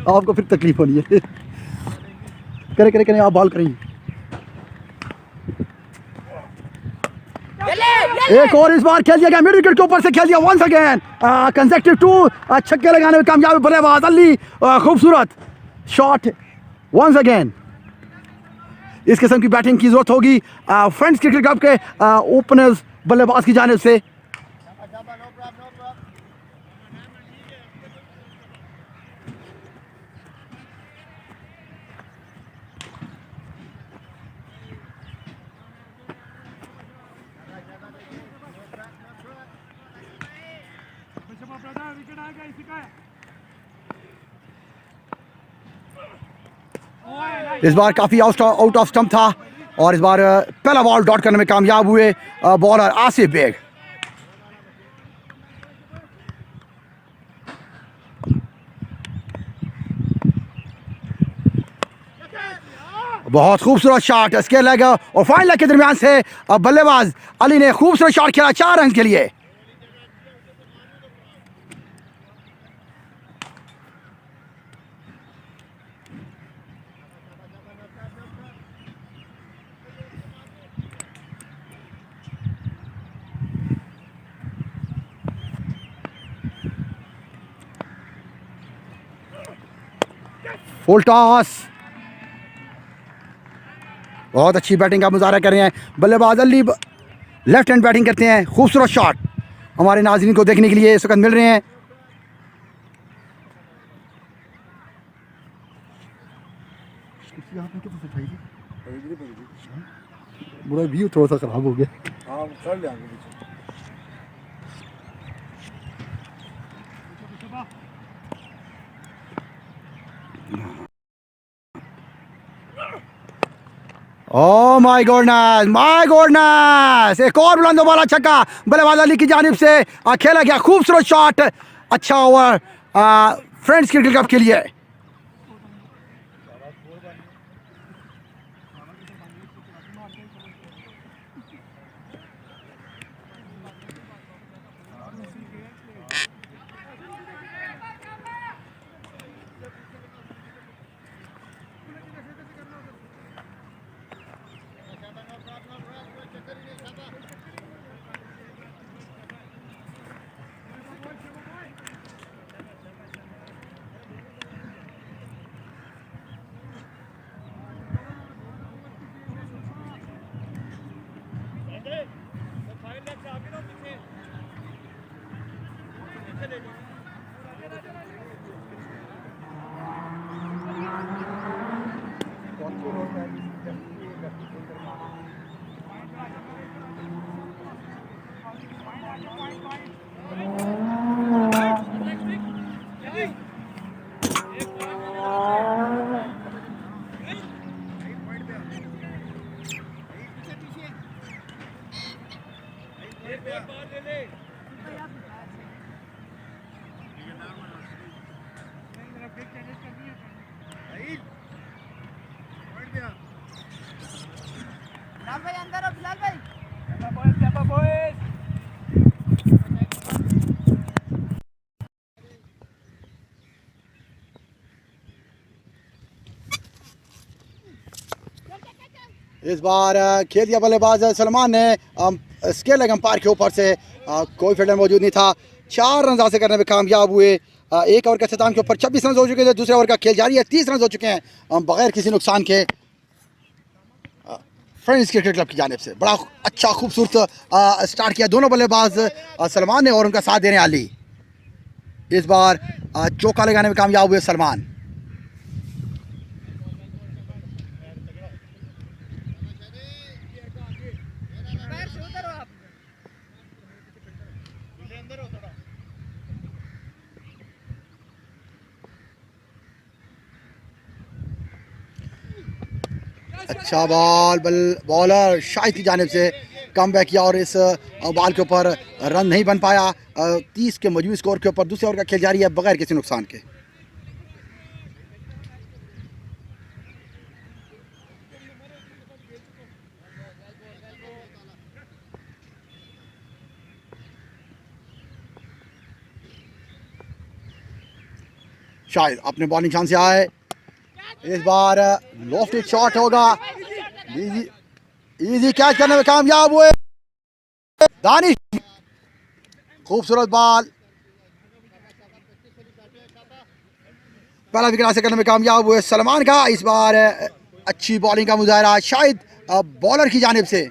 आपको फिर तकलीफ होनी है। करें करें करें, आप बॉल करें। एक और इस बार खेल दिया गया, मिड विकेट के ऊपर से खेल दिया वंस अगेन, कंसेक्टिव 2 छक्के लगाने में कामयाब बल्लेबाज अली। खूबसूरत शॉट वंस अगेन। इस किस्म की बैटिंग की जरूरत होगी फ्रेंड्स क्रिकेट क्लब के ओपनर्स बल्लेबाज की जानिब से। इस बार काफ़ी आउट ऑफ स्टंप था और इस बार पहला बॉल डॉट करने में कामयाब हुए बॉलर आसिफ बेग। बहुत खूबसूरत शॉट स्केल लेग और फाइन लेग के दरमियान से बल्लेबाज अली ने खूबसूरत शॉट खेला 4 रन के लिए। फुल टॉस, बहुत अच्छी बैटिंग का मुजाहरा कर रहे हैं बल्लेबाज अली। लेफ्ट हैंड बैटिंग करते हैं, खूबसूरत शॉट हमारे नाज़रीन को देखने के लिए इस वक्त मिल रहे हैं। बुरा व्यू थोड़ा सा खराब हो गया। ओ माय गॉडनेस, एक और बुलंद वाला छक्का बल्लेबाज अली की जानिब से खेला गया, खूबसूरत शॉट। अच्छा ओवर फ्रेंड्स क्रिकेट क्लब के लिए। इस बार खेल दिया बल्लेबाज सलमान ने स्केल लेग अंपायर के ऊपर से, कोई फील्डर मौजूद नहीं था। 4 रन हासिल करने में कामयाब हुए। एक ओवर के अख्ताम के ऊपर 26 रन हो चुके थे। दूसरे ओवर का खेल जारी है, 30 रन हो चुके हैं बगैर किसी नुकसान के फ्रेंड्स क्रिकेट क्लब की जानिब से। बड़ा अच्छा खूबसूरत स्टार्ट किया दोनों बल्लेबाज सलमान ने और उनका साथ देने अली। इस बार चौका लगाने में कामयाब हुए सलमान। अच्छा बॉलर शाहिद की जानिब से कम बैक किया और इस बॉल के ऊपर रन नहीं बन पाया। 30 के मौजूद स्कोर के ऊपर दूसरे ओवर का खेल जारी है बगैर किसी नुकसान के। शायद अपने बॉलिंग निशान से आए, इस बार लॉफ्टेड शॉट होगा, इजी कैच करने में कामयाब हुए दानिश, खूबसूरत बॉल, पहला विकेट हासिल करने में कामयाब हुए सलमान का। इस बार अच्छी बॉलिंग का मुजाहरा शायद बॉलर की जानिब से।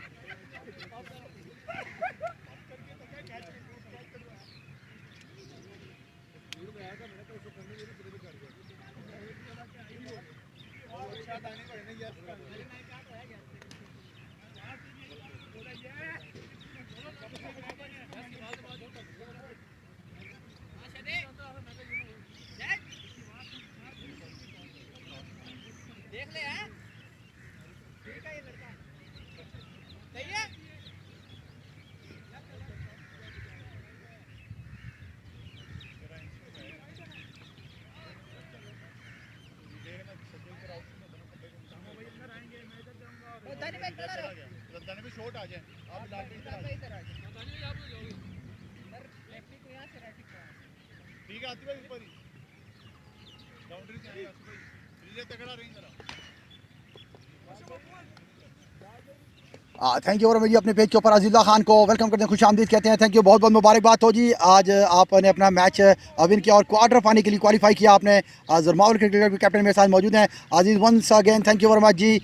थैंक यू और जी अपने पेज के ऊपर अजीज़ुल्लाह खान को वेलकम करते हैं, खुश आमदीद कहते हैं। थैंक यू, बहुत बहुत मुबारकबाद हो जी। आज आपने अपना मैच विन किया और क्वार्टर फाइनल के लिए क्वालिफाई किया आपने। ज़रमाउल क्रिकेट के कैप्टन मेरे साथ मौजूद हैं Aziz, once again thank you very much जी।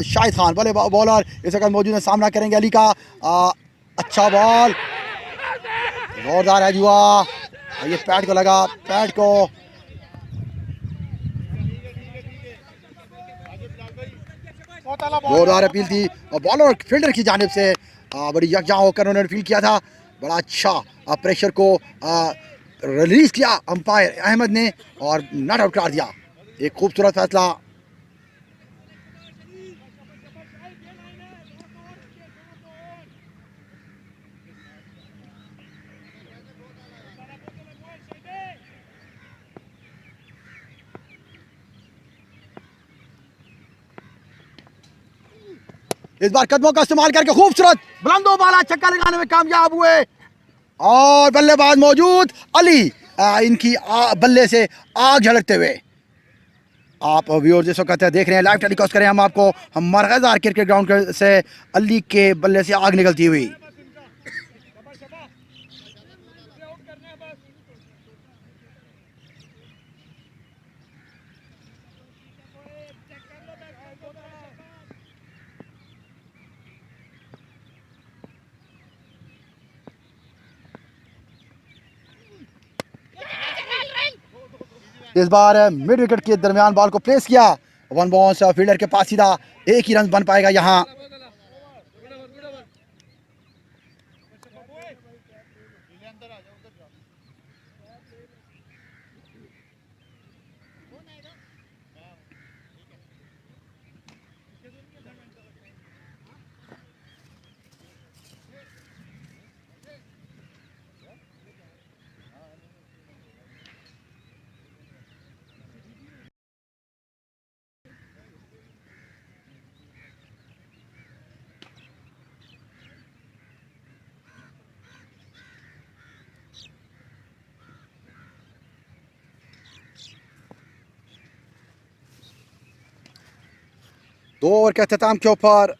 शाहिद खान बल्ले बॉलर इस वक्त मौजूद हैं, सामना करेंगे अली का। अच्छा बॉल, जोरदार है जुआ, ये पैड को लगा, पैड को जोरदार अपील थी बॉलर फील्डर की जानिब से, बड़ी यकजा होकर उन्होंने फील किया था। बड़ा अच्छा प्रेशर को रिलीज किया अंपायर अहमद ने और नॉट आउट कर दिया। एक खूबसूरत फैसला। इस बार कदमों का इस्तेमाल करके खूबसूरत बुलंदो बाला छक्का लगाने में कामयाब हुए और बल्लेबाज मौजूद अली इनकी बल्ले से आग झलकते हुए। आप व्यूअर जिस वक्त देख रहे हैं लाइव टेलीकास्ट करें हम आपको, हम मरगज़ार क्रिकेट ग्राउंड से अली के बल्ले से आग निकलती हुई। इस बार मिड विकेट के दरमियान बॉल को प्लेस किया, वन बाउंस फील्डर के पास सीधा, एक ही रन बन पाएगा यहाँ। दो ओवर के अख्ताम के ऊपर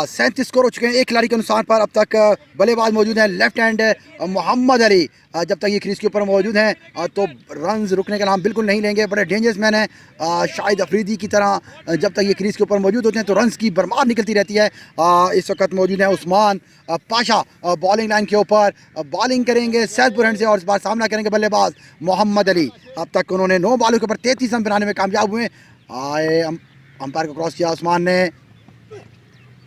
सैंतीस स्कोर हो चुके हैं एक खिलाड़ी के अनुसार पर। अब तक बल्लेबाज मौजूद हैं लेफ्ट हैंड मोहम्मद अली, जब तक ये क्रीज के ऊपर मौजूद हैं तो रन्स रुकने का नाम बिल्कुल नहीं लेंगे। बड़े डेंजरस मैन हैं शाहिद अफरीदी की तरह, जब तक ये क्रीज के ऊपर मौजूद होते हैं तो रन्स की बरमार निकलती रहती है। इस वक्त मौजूद हैं उस्मान पाशा बॉलिंग लाइन के ऊपर, बॉलिंग करेंगे सैदपुर हैंड से और इस बार सामना करेंगे बल्लेबाज मोहम्मद अली। अब तक उन्होंने 9 बॉलों के ऊपर 33 रन बनाने में कामयाब हुए। आए अंपायर को क्रॉस किया उस्मान ने,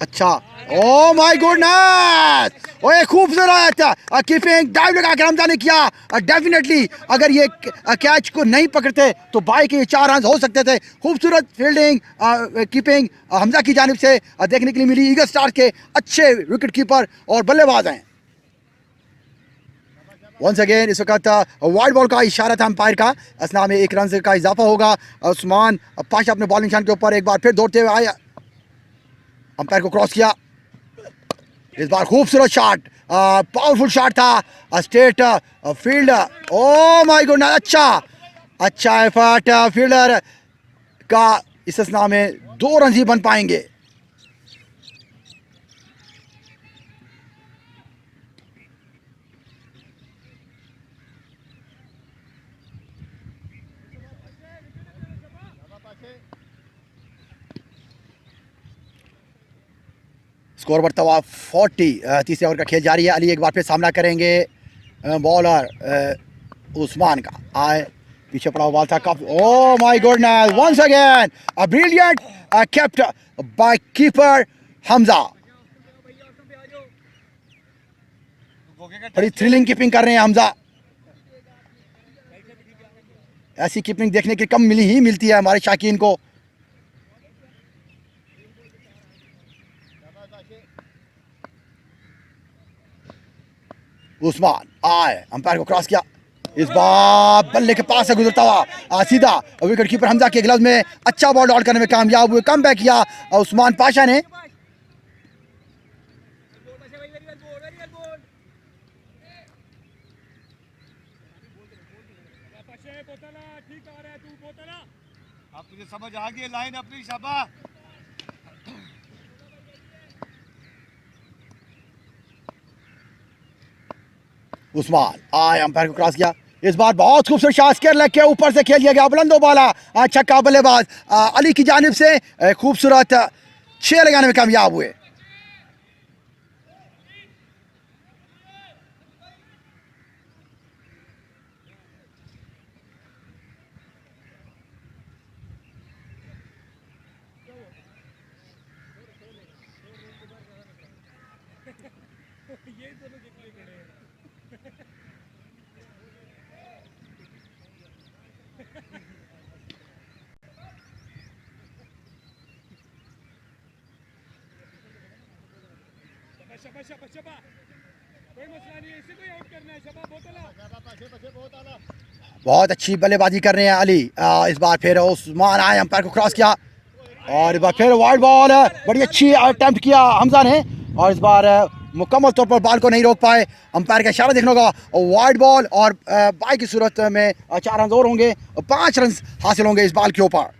अच्छा, ओ माय गुडनेस, ओए खूबसूरत कीपिंग डाइव लगा कर हमजा ने किया। डेफिनेटली अगर ये कैच को नहीं पकड़ते तो बाई के 4 रन हो सकते थे। खूबसूरत फील्डिंग कीपिंग हमजा की जानिब से देखने के लिए मिली। ईगल स्टार के अच्छे विकेट कीपर और बल्लेबाज हैं। वंस अगेन इस वक्त वाइड बॉल का इशारा था अंपायर का, असना में 1 रन का इजाफा होगा। उस्मान पाशा अपने बॉलिंग निशान के ऊपर एक बार फिर दौड़ते हुए आया, अंपायर को क्रॉस किया। इस बार खूबसूरत शॉट, पावरफुल शॉट था, straight field. Oh my God, अच्छा एफर्ट फील्डर का। इस स्ना में 2 रन ही बन पाएंगे। स्कोर बढ़ता हुआ 40। तीसरे ओवर का खेल जारी है। अली एक बार फिर सामना करेंगे बॉलर उस्मान का। आए पीछे पड़ा हुआ बॉल था। Oh my goodness, once again a brilliant kept by keeper Hamza. बड़ी थ्रिलिंग कीपिंग कर रहे हैं हमजा। ऐसी कीपिंग देखने की कम मिलती है हमारे शाकीन को। उस्मान आए, अंपायर को क्रॉस किया। इस बार बल्ले के पास से गुजरता हुआ सीधा विकेट कीपर हमजा के ग्लव्स में अच्छा बॉल आउट करने में कामयाब हुए। कम बैक किया उस्मान पाशा ने। अब तुझे समझ आ गई लाइन अपनी, शाबाश। उस्मान आए, अंपायर को क्रॉस किया। इस बार बहुत खूबसूरत शॉट के लेग के ऊपर से खेल दिया गया, बुलंदो बाला छक्का। बल्लेबाज अली की जानिब से खूबसूरत 6 लगाने में कामयाब हुए। बहुत अच्छी बल्लेबाजी कर रहे हैं अली। इस बार फिर उस्मान आए, अंपायर को क्रॉस किया और इस बार फिर वाइड बॉल। बड़ी अच्छी अटेम्प्ट किया हमजा ने और इस बार मुकम्मल तौर पर बॉल को नहीं रोक पाए। अंपायर का इशारा देखने होगा। वाइड बॉल और बाई की सूरत में 4 रन और होंगे, 5 रन हासिल होंगे इस बॉल के ऊपर।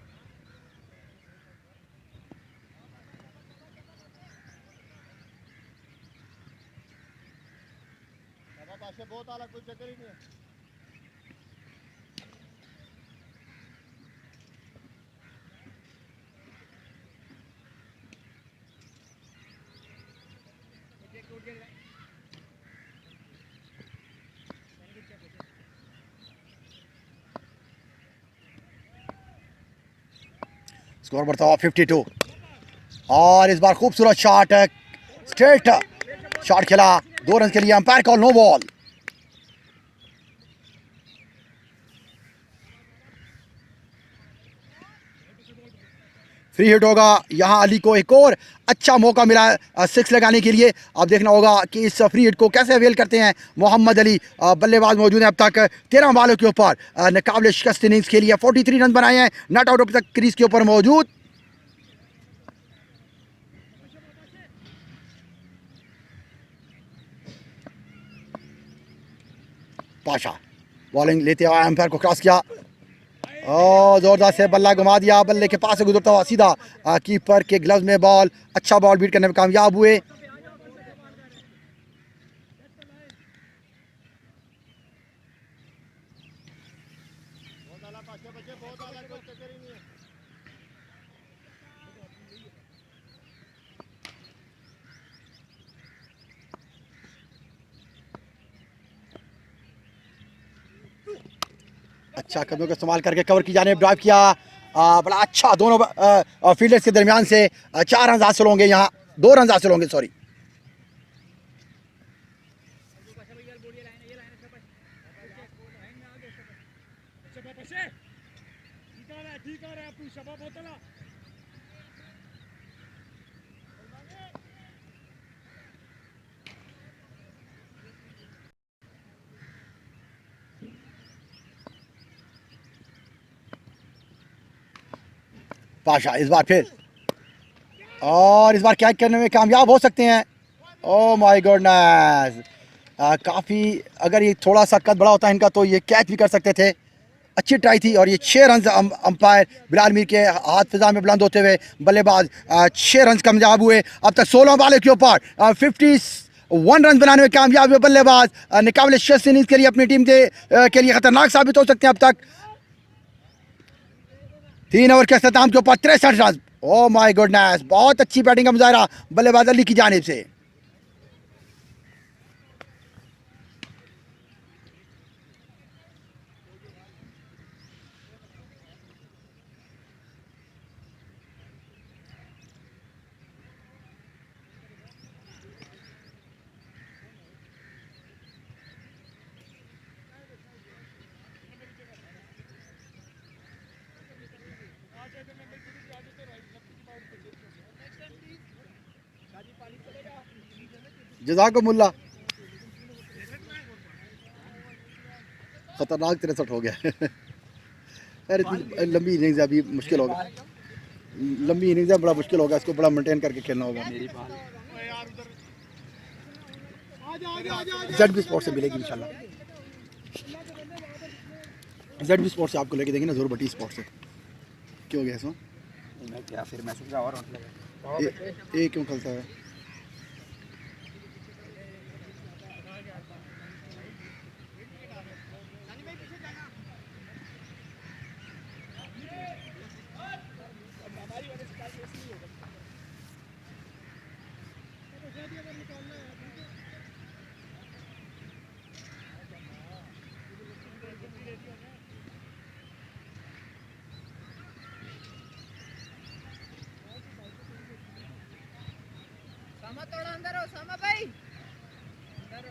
बहुत आला, कोई चक्कर ही नहीं है। स्कोर बढ़ता हुआ 52 और इस बार खूबसूरत शॉट, स्ट्रेट शॉट खेला 2 रन के लिए। Umpire call no ball. Free hit होगा। यहाँ अली को एक और अच्छा मौका मिला 6 लगाने के लिए। अब देखना होगा कि इस फ्री हिट को कैसे अवेल करते हैं मोहम्मद अली। बल्लेबाज मौजूद हैं अब तक 13 बॉलों के ऊपर, नाकाबिले शिकस्त इनिंग्स के लिए 43 रन बनाए हैं। नॉट आउट अब तक क्रीज के ऊपर मौजूद। पाशा बॉलिंग लेते हुए अंपायर को क्रॉस किया और जोरदार से बल्ला घुमा दिया। बल्ले के पास से गुजरता हुआ सीधा कीपर के ग्लव्स में बॉल। अच्छा बॉल बीट करने में कामयाब हुए। अच्छा कदमों का इस्तेमाल करके कवर की जाने ड्राइव किया। बड़ा अच्छा दोनों फील्डर्स के दरमियान से 4 रन हासिल होंगे। यहाँ 2 रन हासिल होंगे, सॉरी। पाशा इस बार फिर और इस बार कैच करने में कामयाब हो सकते हैं। ओह माय गॉडनेस, काफ़ी, अगर ये थोड़ा सा कद बड़ा होता है इनका तो ये कैच भी कर सकते थे। अच्छी ट्राई थी और ये 6 रन अंपायर बिलाल मीर के हाथ फिजा में बुलंद होते हुए बल्लेबाज 6 रन कामयाब हुए। अब तक 16 बॉलों के ऊपर 51 रन बनाने में कामयाब हुए बल्लेबाज। निकाबले 6 इनिंग्स के लिए अपनी टीम के लिए खतरनाक साबित हो सकते हैं। अब तक 3 ओवर के अख्ताम के ऊपर 63 रन। ओह माय गॉडनेस, बहुत अच्छी बैटिंग का मुजाहरा बल्लेबाज अली की जानिब से। जज़ाकुमुल्लाह, खतरनाक 63 हो गया। यार इतनी लंबी इनिंग्स अभी मुश्किल होगा, लंबी इनिंग्स है, बड़ा मुश्किल होगा, इसको बड़ा मेंटेन करके खेलना होगा। जेड बी स्पोर्ट से मिलेगी इंशाल्लाह, जेड बी स्पोर्ट से आपको लेके देंगे ना, जोर बटी स्पोर्ट से। क्यों हो गया इसमें? क्या फिर मैसेज और ये क्यों खलता है? सामा थोड़ा अंदर हो, सामा भाई उधर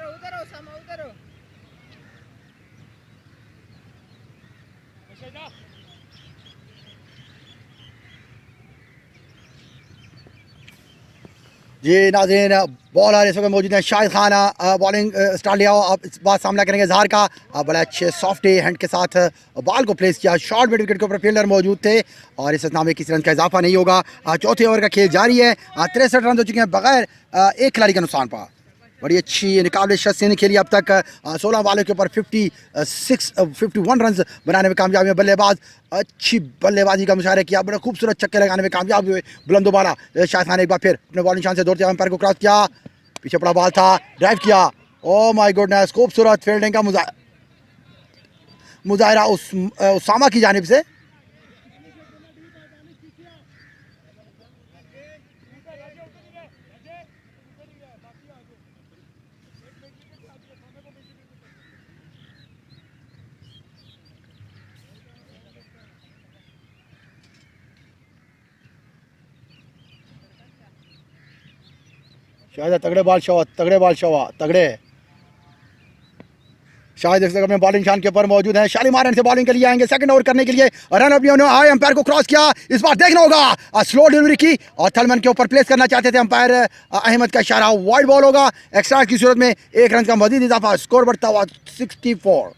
हो, उधर हो सामा, उधर हो। जी नाज़रीन, बॉलर इस वक्त मौजूद हैं शाहिद खान। बॉलिंग स्टार्ट लिया, आप इस बात सामना करेंगे जहर का। बड़ा अच्छे सॉफ्ट हैंड के साथ बॉल को प्लेस किया, शॉर्ट मिड विकेट के ऊपर फील्डर मौजूद थे और इस नाम में किसी रन का इजाफा नहीं होगा। चौथे ओवर का खेल जारी है, 63 रन हो चुके हैं बगैर एक खिलाड़ी का नुकसान पा। बड़ी अच्छी निकाबले शस्त्र ने खेली अब तक। 16 बॉलों के ऊपर 51 रन बनाने में कामयाब हुए बल्लेबाज। अच्छी बल्लेबाजी का मुशाहरा किया, बड़ा खूबसूरत छक्के लगाने में कामयाब हुए बुलंदोबाला शाहिद खान। एक बार फिर अपने बॉलिंग शान से दौड़ते हुए अंपायर को क्रॉस किया, पीछे पड़ा बॉल था, ड्राइव किया। ओह माय गॉडनेस, खूबसूरत फील्डिंग का मुजाहरा उसामा की जानिब से। शायद तगड़े बॉल शवा, तगड़े बॉल शवा, तगड़े। शायद इस अपने बॉलिंग शान के ऊपर मौजूद हैं। शालीमार से बॉलिंग के लिए आएंगे सेकंड ओवर करने के लिए। रन अप आए, अंपायर को क्रॉस किया, इस बार देखना होगा स्लो डिलीवरी की और थलमन के ऊपर प्लेस करना चाहते थे अंपायर। अहमद का इशारा, वाइड बॉल होगा। एक्स्ट्रा की सूरत में 1 रन का मजीद इजाफा, स्कोर बढ़ता हुआ 64।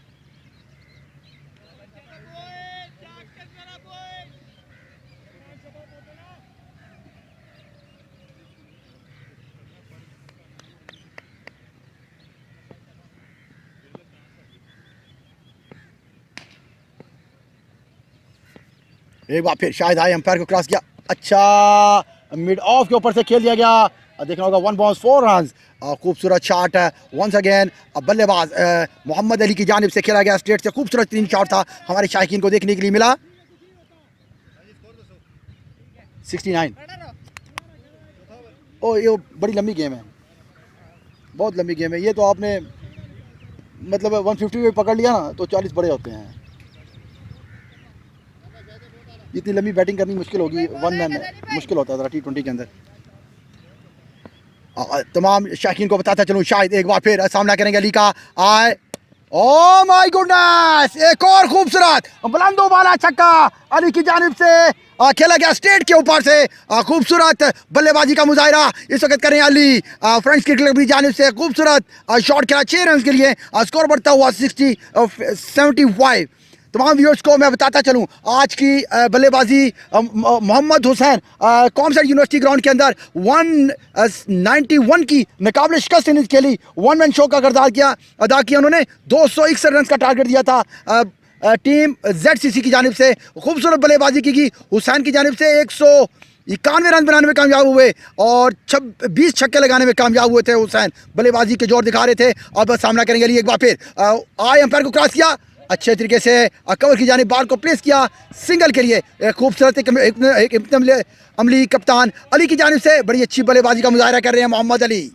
एक बार फिर शायद आए, अंपायर को क्रॉस किया, अच्छा मिड ऑफ के ऊपर से खेल दिया गया। देखना होगा 1 बॉल 4 रन। खूबसूरत शॉट वंस अगेन बल्लेबाज मोहम्मद अली की जानिब से खेला गया, स्ट्रेट से खूबसूरत 3 शॉट था, हमारे शायकीन को देखने के लिए मिला। 69। ओ ये बड़ी लंबी गेम है, बहुत लंबी गेम है ये। तो आपने मतलब 150 पे पकड़ लिया ना तो 40 बड़े होते हैं। इतनी लंबी बैटिंग करनी मुश्किल होगी, वन मैन मुश्किल होता है ज़रा T20 के अंदर। तमाम शायकीन को बताता चलूँ, शायद एक बार फिर सामना करेंगे अली का। आए, ओह माय गॉडनेस, एक और खूबसूरत बुलंदो वाला छक्का अली की जानिब से खेला गया, स्टेट के ऊपर से। खूबसूरत बल्लेबाजी का मुजाहरा इस वक्त करें अली। फ्रेंच क्रिकेट क्लब की जानिब से खूबसूरत शॉट खेला 6 रन के लिए, स्कोर बढ़ता हुआ 75। तमाम व्यूअर्स को मैं बताता चलूं, आज की बल्लेबाजी मोहम्मद हुसैन कॉमसर यूनिवर्सिटी ग्राउंड के अंदर 191 की नाकाबिल शिकस्त इनिंग्स खेली, वन मैन शो का किरदार अदा किया उन्होंने। 261 रन का टारगेट दिया था टीम ZCC की जानिब से। खूबसूरत बल्लेबाजी की गई हुसैन की जानिब से। 191 रन बनाने में कामयाब हुए और 20 छक्के लगाने में कामयाब हुए थे हुसैन। बल्लेबाजी के जोर दिखा रहे थे। अब सामना करेंगे अली, एक बार फिर आए अंपायर को क्रॉस किया, अच्छे तरीके से कवर की जानिब बाल को प्लेस किया सिंगल के लिए। एक खूबसूरत एक अमली कप्तान अली की जानिब से बड़ी अच्छी बल्लेबाजी का मुजाहरा कर रहे हैं मोहम्मद अली।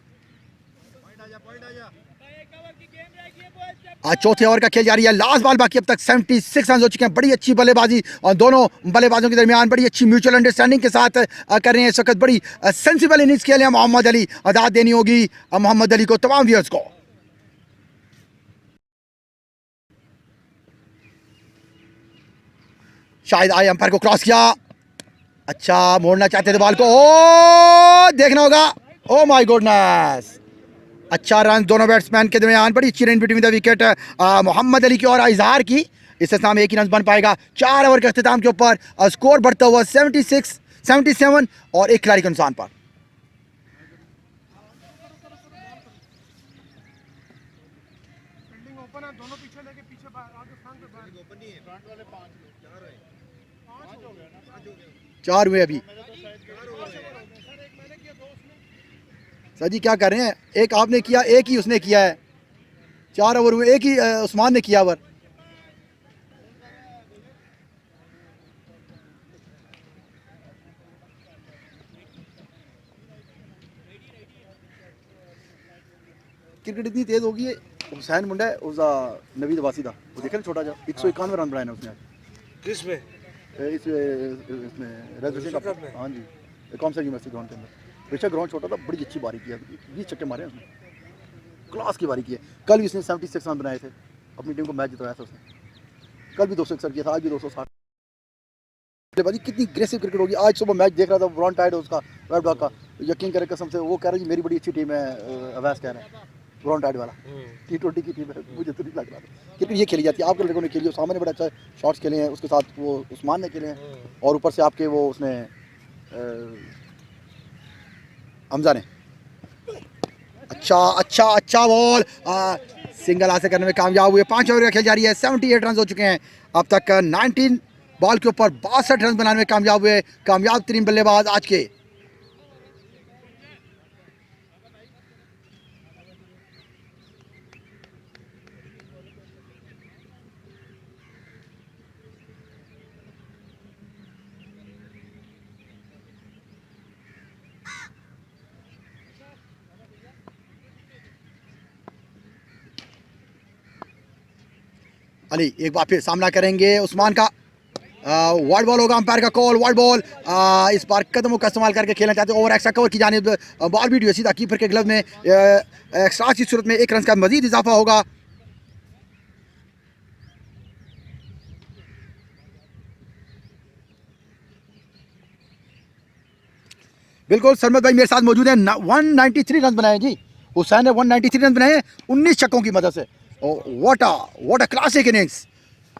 आज चौथे ओवर का खेल जारी है, लास्ट बॉल बाकी, अब तक 76 रन हो चुके हैं। बड़ी अच्छी बल्लेबाजी और दोनों बल्लेबाजों के दरमियान बड़ी अच्छी म्यूचुअल अंडरस्टैंडिंग के साथ कर रहे हैं इस वक्त। बड़ी सेंसिबल इनिंग्स खेले हैं मोहम्मद अली। दाद देनी होगी मोहम्मद अली को, तमाम व्यूअर्स को। शायद आए अंपायर को क्रॉस किया, अच्छा मोड़ना चाहते थे बॉल को, ओ देखना होगा, ओ माय गुडनेस। अच्छा रन दोनों बैट्समैन के दरमियान, बड़ी अच्छी run between the wicket Mohammad Ali की और इजहार की। इससे सामने एक ही रन बन पाएगा। 4 ओवर के अख्तिताम के ऊपर स्कोर बढ़ता हुआ 76 77 और एक खिलाड़ी के नुकसान पर। चार हुए अभी। सर जी क्या कर रहे हैं, एक आपने किया, एक ही उसने किया है। 4 ओवर हुए, एक ही उस्मान ने किया ओवर। क्रिकेट इतनी तेज होगी है। हुसैन मुंडा है उसका नवीद वासी था, वो देखे ना छोटा जा 191 रन बनाए ना उसने किस में इसमें रेजोल्यूशन का। हाँ जी, कौन सा यूनिवर्सिटी ग्राउंड के अंदर। बेशक ग्राउंड छोटा था, बड़ी अच्छी बारी की है, 20 छक्के मारे उसने, क्लास की बारी की है। कल भी उसने 76 रन बनाए थे, अपनी टीम को मैच जितवाया था उसने। कल भी 261 किया था, आज भी 260। बल्लेबाजी कितनी ग्रेसिव क्रिकेट होगी। आज सुबह मैच देख रहा था ब्रॉन टाइड उसका रेड डॉग का, यकीन करें कसम से, वो कह रहा है मेरी बड़ी अच्छी टीम है, अवैस कह रहे हैं ब्रॉन टाइड वाला T20 की टीम है। मुझे तो नहीं लग रहा था क्रिकेट ये खेली जाती है। आपके लड़कों ने खेली, सामने बड़ा अच्छा शॉट्स खेले हैं, उसके साथ वो उस्मान ने खेले हैं और ऊपर से आपके वो उसने हमजा ने। अच्छा अच्छा अच्छा बॉल, सिंगल हासिल करने में कामयाब हुए। 5 ओवर का खेल जारी है, 78 रन हो चुके हैं अब तक। 19 बॉल के ऊपर 62 रन बनाने में कामयाब हुए, कामयाब तरीन बल्लेबाज आज के। अली एक बार फिर सामना करेंगे उस्मान का। वाइड बॉल होगा, अंपायर का कॉल वाइड बॉल। इस बार कदमों का इस्तेमाल करके खेलना चाहते हैं ओवर एक्स्ट्रा कवर की जानिब। बॉल भी हुई सीधा कीपर के ग्लव में। एक्स्ट्रा की सूरत में 1 रन का मजीद इजाफा होगा। बिल्कुल सरमद भाई मेरे साथ मौजूद हैं। 193 रन बनाए जी हुसैन ने, 193 रन बनाए 19 छक्कों की मदद से। What a classic innings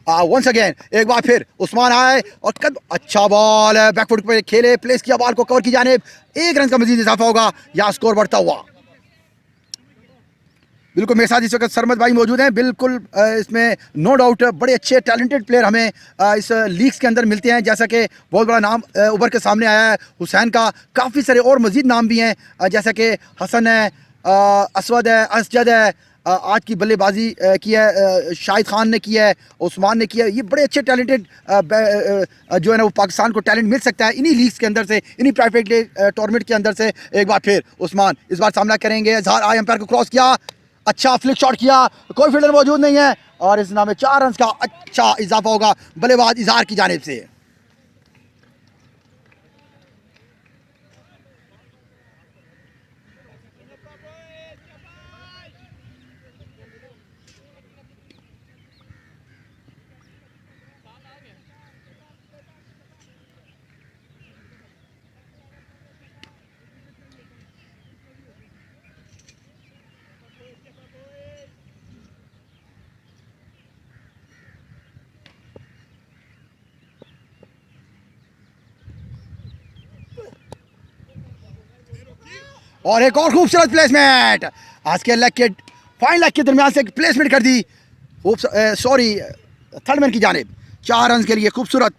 once again. एक बार फिर उस्मान आए और अच्छा बॉल बैकफुट पे खेले, प्लेस किया बॉल को कवर की जानिब। 1 रन का मजीद इजाफा होगा, यहाँ स्कोर बढ़ता हुआ। बिल्कुल मेरे साथ इस वक्त सरमद भाई मौजूद हैं। बिल्कुल इसमें नो डाउट बड़े अच्छे टैलेंटेड प्लेयर हमें इस लीग्स के अंदर मिलते हैं। जैसा कि बहुत बड़ा नाम उभर के सामने आया है हुसैन का, काफ़ी सारे और मजीद नाम भी हैं, जैसा कि हसन है, असवद है, असजद है, आज की बल्लेबाजी की है शाहिद खान ने की है, उस्मान ने किया है। ये बड़े अच्छे टैलेंटेड जो है ना वो पाकिस्तान को टैलेंट मिल सकता है इन्हीं लीग्स के अंदर से, इन्हीं प्राइवेट टूर्नामेंट के अंदर से। एक बार फिर उस्मान इस बार सामना करेंगे। इजहार आए अंपायर को क्रॉस किया, अच्छा फ्लिक शॉट किया, कोई फील्डर मौजूद नहीं है और इस नाम में 4 रन का अच्छा इजाफा होगा बल्लेबाज इजहार की जानिब से। और एक और खूबसूरत प्लेसमेंट, आज के लेग के फाइन लेग के दरमियान से प्लेसमेंट कर दी, सॉरी थर्ड मैन की जानिब, 4 रन के लिए खूबसूरत।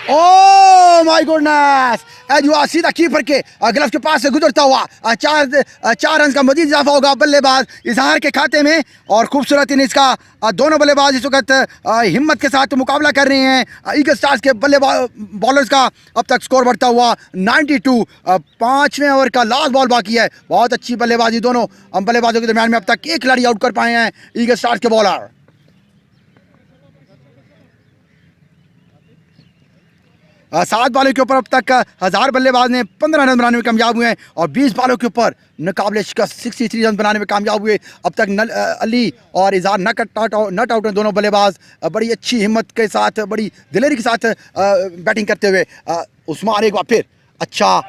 ओ माय गुडनेस, एज हुआ सीधा कीपर के ग्लव के पास से गुजरता हुआ, 4 रन का मजीद इजाफा होगा बल्लेबाज इजहार के खाते में। और खूबसूरत इनिंग्स का दोनों बल्लेबाज इस वक्त हिम्मत के साथ मुकाबला कर रहे हैं। ईगल स्टार्स के बॉलर्स का अब तक स्कोर बढ़ता हुआ 92। 5वें ओवर का लास्ट बॉल बाकी है। बहुत अच्छी बल्लेबाजी दोनों बल्लेबाजों के दरमियान में, अब तक 1 खिलाड़ी आउट कर पाए हैं ईगल स्टार्स के बॉलर। 7 बॉलों के ऊपर अब तक 1000 बल्लेबाज ने 15 रन बनाने में कामयाब हुए हैं और 20 बॉलों के ऊपर नाकाबिले शिकस्त 63 रन बनाने में कामयाब हुए। अब तक अली और इजहार नट आउट हैं दोनों बल्लेबाज, बड़ी अच्छी हिम्मत के साथ, बड़ी दिलेरी के साथ बैटिंग करते हुए। उस्मान एक बार फिर अच्छा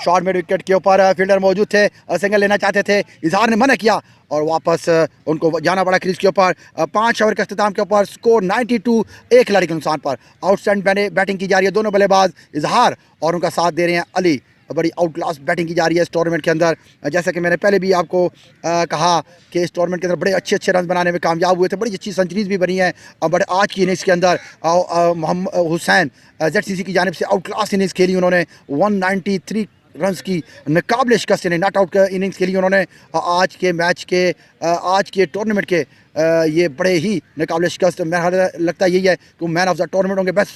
शॉट मिड विकेट के ऊपर फील्डर मौजूद थे, सिंगल लेना चाहते थे, इजहार ने मना किया और वापस उनको जाना पड़ा क्रीज के ऊपर। 5 ओवर के अख्ताम के ऊपर स्कोर 92, 1 खिलाड़ी के नुकसान पर। आउटस्टैंडिंग बैटिंग की जा रही है, दोनों बल्लेबाज इजहार और उनका साथ दे रहे हैं अली। बड़ी आउट क्लास बैटिंग की जा रही है इस टूर्नामेंट के अंदर। जैसा कि मैंने पहले भी आपको कहा कि इस टूर्नामेंट के अंदर बड़े अच्छे रन बनाने में कामयाब हुए थे, बड़ी अच्छी सेंचुरीज भी बनी है। और बड़े आज की इनिंग्स के अंदर मोहम्मद हुसैन ZCC की जानिब से आउट क्लास इनिंग्स खेली उन्होंने, 193 रन्स की नाकाबिले शिकस्त यानी नॉट आउट इनिंग्स खेली उन्होंने। आज के मैच के आज के टूर्नामेंट के ये बड़े ही नाकाबिले शिकस्त, मेरा लगता यही है कि वो मैन ऑफ द टूर्नामेंट होंगे, बेस्ट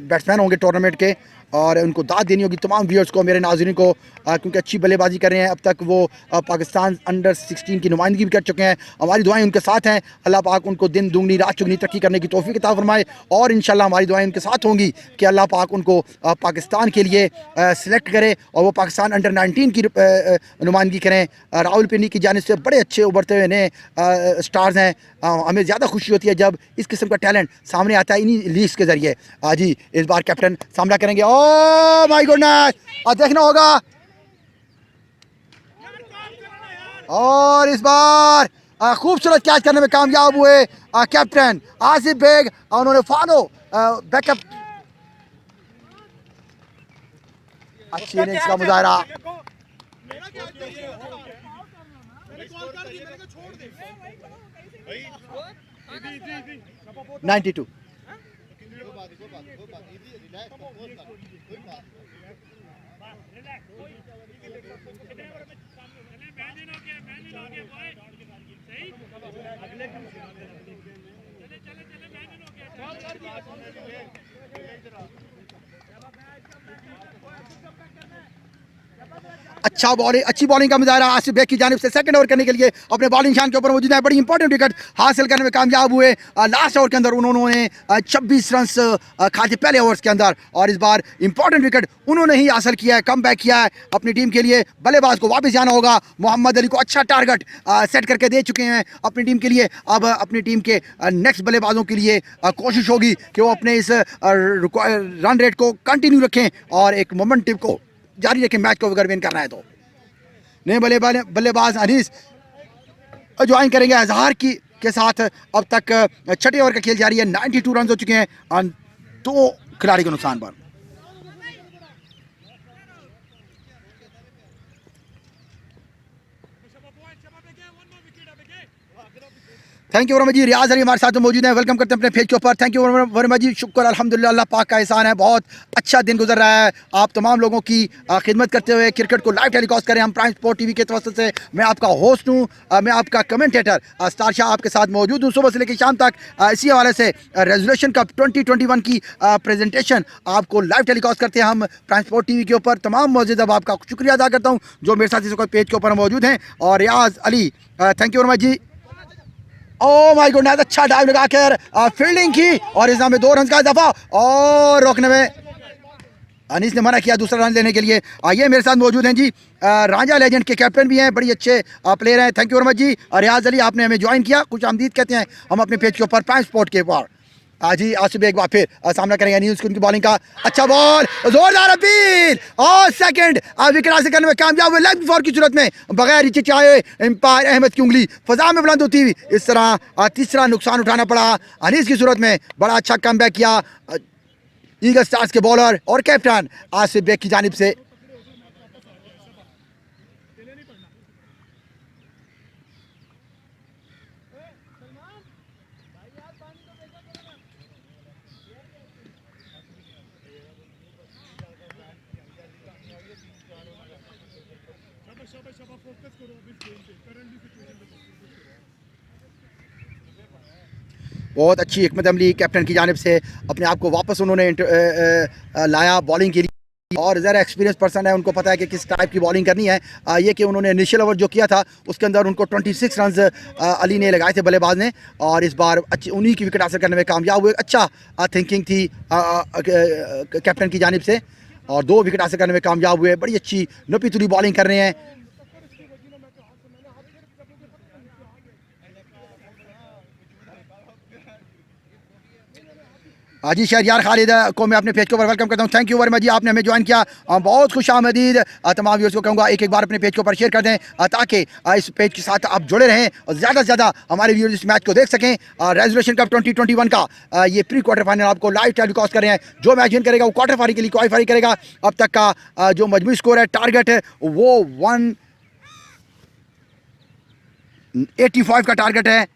बैट्समैन होंगे टूर्नामेंट के। और उनको दाद देनी होगी तमाम व्यूअर्स को, मेरे नाज़रीन को, क्योंकि अच्छी बल्लेबाजी कर रहे हैं। अब तक वो पाकिस्तान अंडर 16 की नुमाइंदगी भी कर चुके हैं। हमारी दुआएं उनके साथ हैं, अल्लाह पाक उनको दिन दुगनी रात चुगनी तरक्की करने की तौफीक अता फरमाए। और इंशाल्लाह हमारी दुआएं उनके साथ होंगी कि अल्लाह पाक उनको पाकिस्तान के लिए सिलेक्ट करे और वो पाकिस्तान अंडर 19 की नुमाइंदगी करें। रावलपिंडी की जानिब से बड़े अच्छे उभरते हुए नए स्टार्स हैं। हमें ज़्यादा खुशी होती है जब इस किस्म का टैलेंट सामने आता है इन्हीं लीग्स के ज़रिए। जी इस बार कैप्टन सामना करेंगे। ओह माय गुडनेस, और देखना होगा। और इस बार खूबसूरत कैच करने में कामयाब हुए कैप्टन आसिफ बेग, उन्होंने फॉलो बैकअप, अच्छी इनिंग्स का मुजाहरा। 92। अच्छी बॉलिंग का मुजाहरा आसिफ बेग की जानिब से। सेकंड ओवर करने के लिए अपने बॉलिंग शान के ऊपर मौजूद है, बड़ी इंपॉर्टेंट विकेट हासिल करने में कामयाब हुए। लास्ट ओवर के अंदर उन्होंने 26 रन खाते पहले ओवर्स के अंदर, और इस बार इंपॉर्टेंट विकेट उन्होंने ही हासिल किया है, कम बैक किया है अपनी टीम के लिए। बल्लेबाज को वापस जाना होगा, मोहम्मद अली को अच्छा टारगेट सेट करके दे चुके हैं अपनी टीम के लिए। अब अपनी टीम के नेक्स्ट बल्लेबाजों के लिए कोशिश होगी कि वो अपने इस रन रेट को कंटिन्यू रखें और एक मोमेंटम को जारी रखें मैच को अगर विन करना है तो। नए बल्लेबाज अनीस ज्वाइन करेंगे इजहार की के साथ। अब तक 6ठे ओवर का खेल जारी है, 92 रन हो चुके हैं और 2 खिलाड़ी के नुकसान पर। थैंक यू वर्मा जी। रियाज अली हमारे साथ मौजूद हैं, वेलकम करते हैं अपने पेज के ऊपर। थैंक यू वर्मा जी, शुक्र अल्हम्दुलिल्लाह, अल्लाह पाक का एहसान है, बहुत अच्छा दिन गुजर रहा है। आप तमाम लोगों की खिदमत करते हुए क्रिकेट को लाइव टेलीकास्ट करें हम प्राइम स्पोर्ट टीवी के तवज्जुह से। मैं आपका होस्ट हूँ, मैं आपका कमेंटेटर स्टार शाह आपके साथ मौजूद हूँ सुबह से लेकर शाम तक। इसी हवाले से रेजोल्यूशन कप 2021 की प्रेजेंटेशन आपको लाइव टेलीकास्ट करते हैं हम प्राइम स्पोर्ट टीवी के ऊपर। तमाम मौजूद अब आपका शुक्रिया अदा करता हूँ जो मेरे साथ इस वक्त पेज के ऊपर मौजूद हैं। और Riyaz Ali, thank you Verma ji. Oh my God, अच्छा डाइव लगाकर फील्डिंग की और इस में 2 रन का इजाफा और रोकने में अनीस ने मना किया दूसरा रन लेने के लिए। ये मेरे साथ मौजूद हैं जी रांझा लेजेंड के कैप्टन भी हैं, बड़ी अच्छे प्लेयर हैं। थैंक यू वेरी मच जी। रियाज अली आपने हमें ज्वाइन किया, कुछ आमदीद कहते हैं हम अपने पेज के ऊपर प्राइम स्पॉट के ऊपर। जी आसिफ एक बार फिर सामना करेंगे न्यूज़ की उनकी बॉलिंग का। अच्छा बॉल, जोरदार अपील और सेकंड विकेट हासिल करने में कामयाब हुए। लेग फॉर की सूरत में बगैर हिचकिचाए एम्पायर अहमद की उंगली फजा में बुलंद होती हुई इस तरह तीसरा नुकसान उठाना पड़ा अनीस की सूरत में। बड़ा अच्छा कमबैक किया ईगल स्टार्स के बॉलर और कैप्टन आसिफ बेग की जानिब से। बहुत अच्छी हिकमत अमली कैप्टन की जानिब से, अपने आप को वापस उन्होंने लाया बॉलिंग के लिए। और ज़रा एक्सपीरियंस पर्सन है, उनको पता है कि किस टाइप की बॉलिंग करनी है। ये कि उन्होंने इनिशियल ओवर जो किया था उसके अंदर उनको 26 रन अली ने लगाए थे बल्लेबाज ने, और इस बार अच्छी उन्हीं की विकेट हासिल करने में कामयाब हुए। अच्छा थिंकिंग थी कैप्टन की जानिब से और 2 विकेट हासिल करने में कामयाब हुए। बड़ी अच्छी नपी तुली बॉलिंग कर रहे हैं। जी शहरयार खालिद को मैं अपने पेज के ऊपर वेलकम करता हूँ। थैंक यू वेरी मच जी, आपने हमें ज्वाइन किया, बहुत खुश आमदीद। तमाम व्यूअर्स को कहूँगा एक बार अपने पेज के ऊपर शेयर कर दें ताकि इस पेज के साथ आप जुड़े रहें और ज़्यादा से ज़्यादा हमारे व्यूअर्स इस मैच को देख सकें। रेजोल्यूशन कप 2021 का ये प्री क्वार्टर फाइनल आपको लाइव टेलीकास्ट कर रहे हैं। जो मैच विन करेगा वो क्वार्टर फाइनल के लिए क्वालिफाई करेगा। अब तक का जो मजमूई स्कोर है, टारगेट है वो 185 का टारगेट है।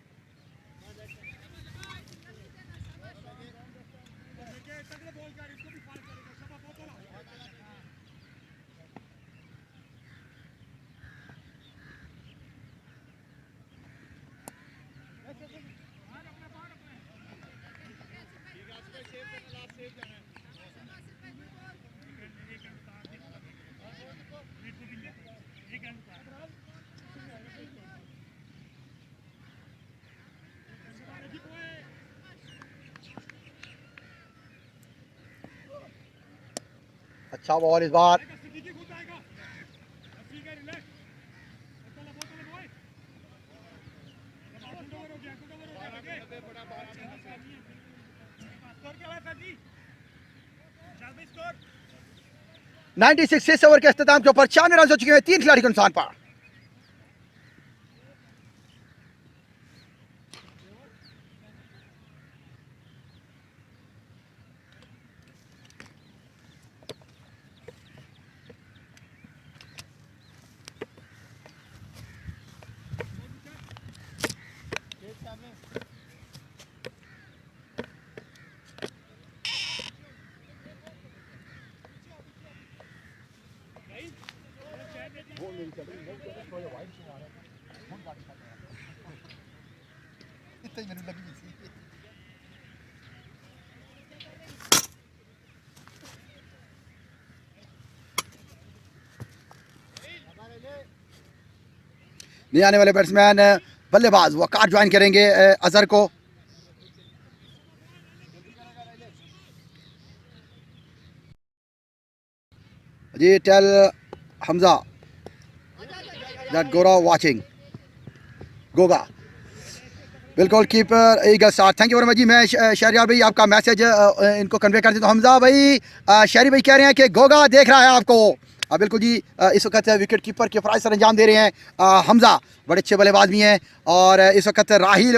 अच्छा बॉल इस बार, स्कोर 96 ओवर के अख्ताम के ऊपर 96 रन हो चुके हैं 3 खिलाड़ी के नुकसान पर। नहीं आने वाले बैट्समैन बल्लेबाज वकार ज्वाइन करेंगे अजहर को। जी टेल हमजा दैट गोरा वाचिंग गोगा बिल्कुल keeper eagle star. Thank you very much जी। मैं शहरियार भाई आपका मैसेज इनको कन्वे कर देता हूँ। हमजा भाई शहरी भाई कह रहे हैं कि गोगा देख रहा है आपको। बिल्कुल जी, इस वक्त विकेट कीपर के फ़राइज़ सर अंजाम दे रहे हैं हमजा, बड़े अच्छे बल्लेबाज भी हैं। और इस वक्त राहिल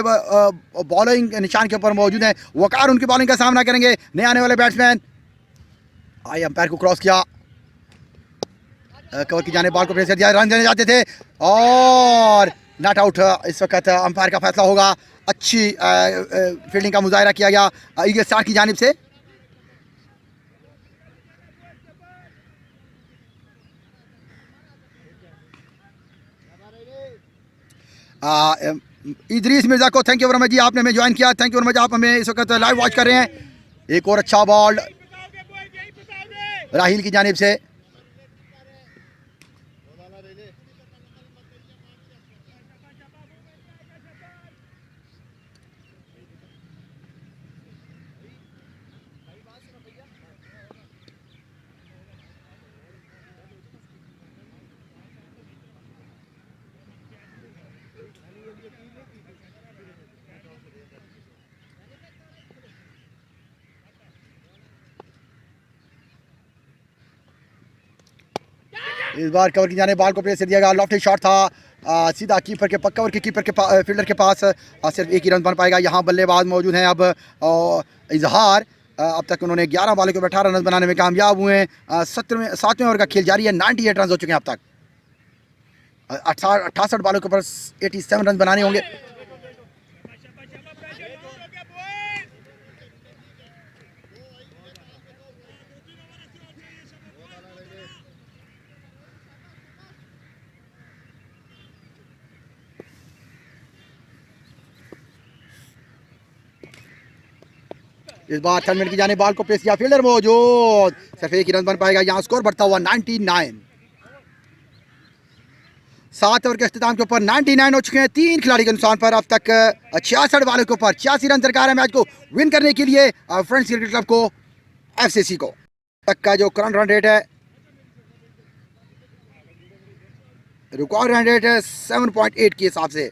बॉलिंग निशान के ऊपर मौजूद हैं। वकार उनकी बॉलिंग का सामना करेंगे। नए आने वाले बैट्समैन आई अंपायर को क्रॉस किया, कवर की जाने बॉल को प्रेस कर दिया, रन देने जाते थे और नॉट आउट। इस वक्त अंपायर का फैसला होगा। अच्छी फील्डिंग का मुजाहरा किया गया ईगल स्टार की जानिब से। इदरीस मिर्जा को थैंक यू वेरी मच जी, आपने हमें ज्वाइन किया। थैंक यू वेरी मच, आप हमें इस वक्त लाइव वॉच कर रहे हैं। एक और अच्छा बॉल राहिल की जानिब से। इस बार कवर की जाने बाल को प्लेस कर दिया गया, लॉफ्ट शॉट था सीधा कीपर के कवर के कीपर के फील्डर के पास। सिर्फ एक ही रन बन पाएगा। यहाँ बल्लेबाज मौजूद हैं अब इजहार। अब तक उन्होंने 11 बॉलों के ऊपर 18 रन बनाने में कामयाब हुए हैं। 7वें ओवर का खेल जारी है। 98 रन हो चुके हैं अब तक। 68 बॉलों के ऊपर 87 रन बनाने होंगे। इस बार 3 मिनट की जाने बॉल को प्लेस किया, फील्डर मौजूद, सिर्फ एक ही रन बन पाएगा। यहाँ स्कोर बढ़ता हुआ 99। 7 ओवर के अख्ताम के ऊपर 99 हो चुके हैं। 3 खिलाड़ी के नुकसान पर अब तक 66 बॉलों के ऊपर 86 रन दरकार है मैच को विन करने के लिए फ्रेंड्स क्रिकेट क्लब को, एफसीसी को। तक का जो करंट रन रेट है, रिकॉर्ड रन रेट है 7.8 के हिसाब से।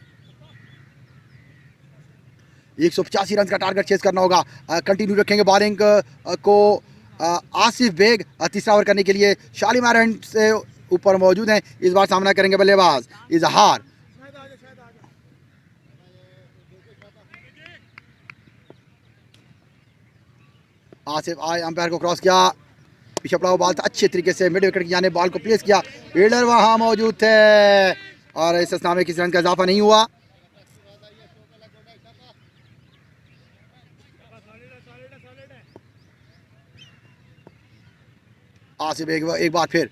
185 रन का टारगेट चेस करना होगा। कंटिन्यू रखेंगे बॉलिंग को आसिफ बेग तीसरा ओवर करने के लिए शालीमार एंड से ऊपर मौजूद हैं। इस बार सामना करेंगे बल्लेबाज इजहार। आसिफ आए, अंपायर को क्रॉस किया, पीछे पड़ा हुआ बॉल था, अच्छे तरीके से मिड विकेट की जाने बॉल को प्लेस किया। फील्डर वहां मौजूद थे और इस स्नाम में किसी रन का इजाफा नहीं हुआ। आसिफ एक बार फिर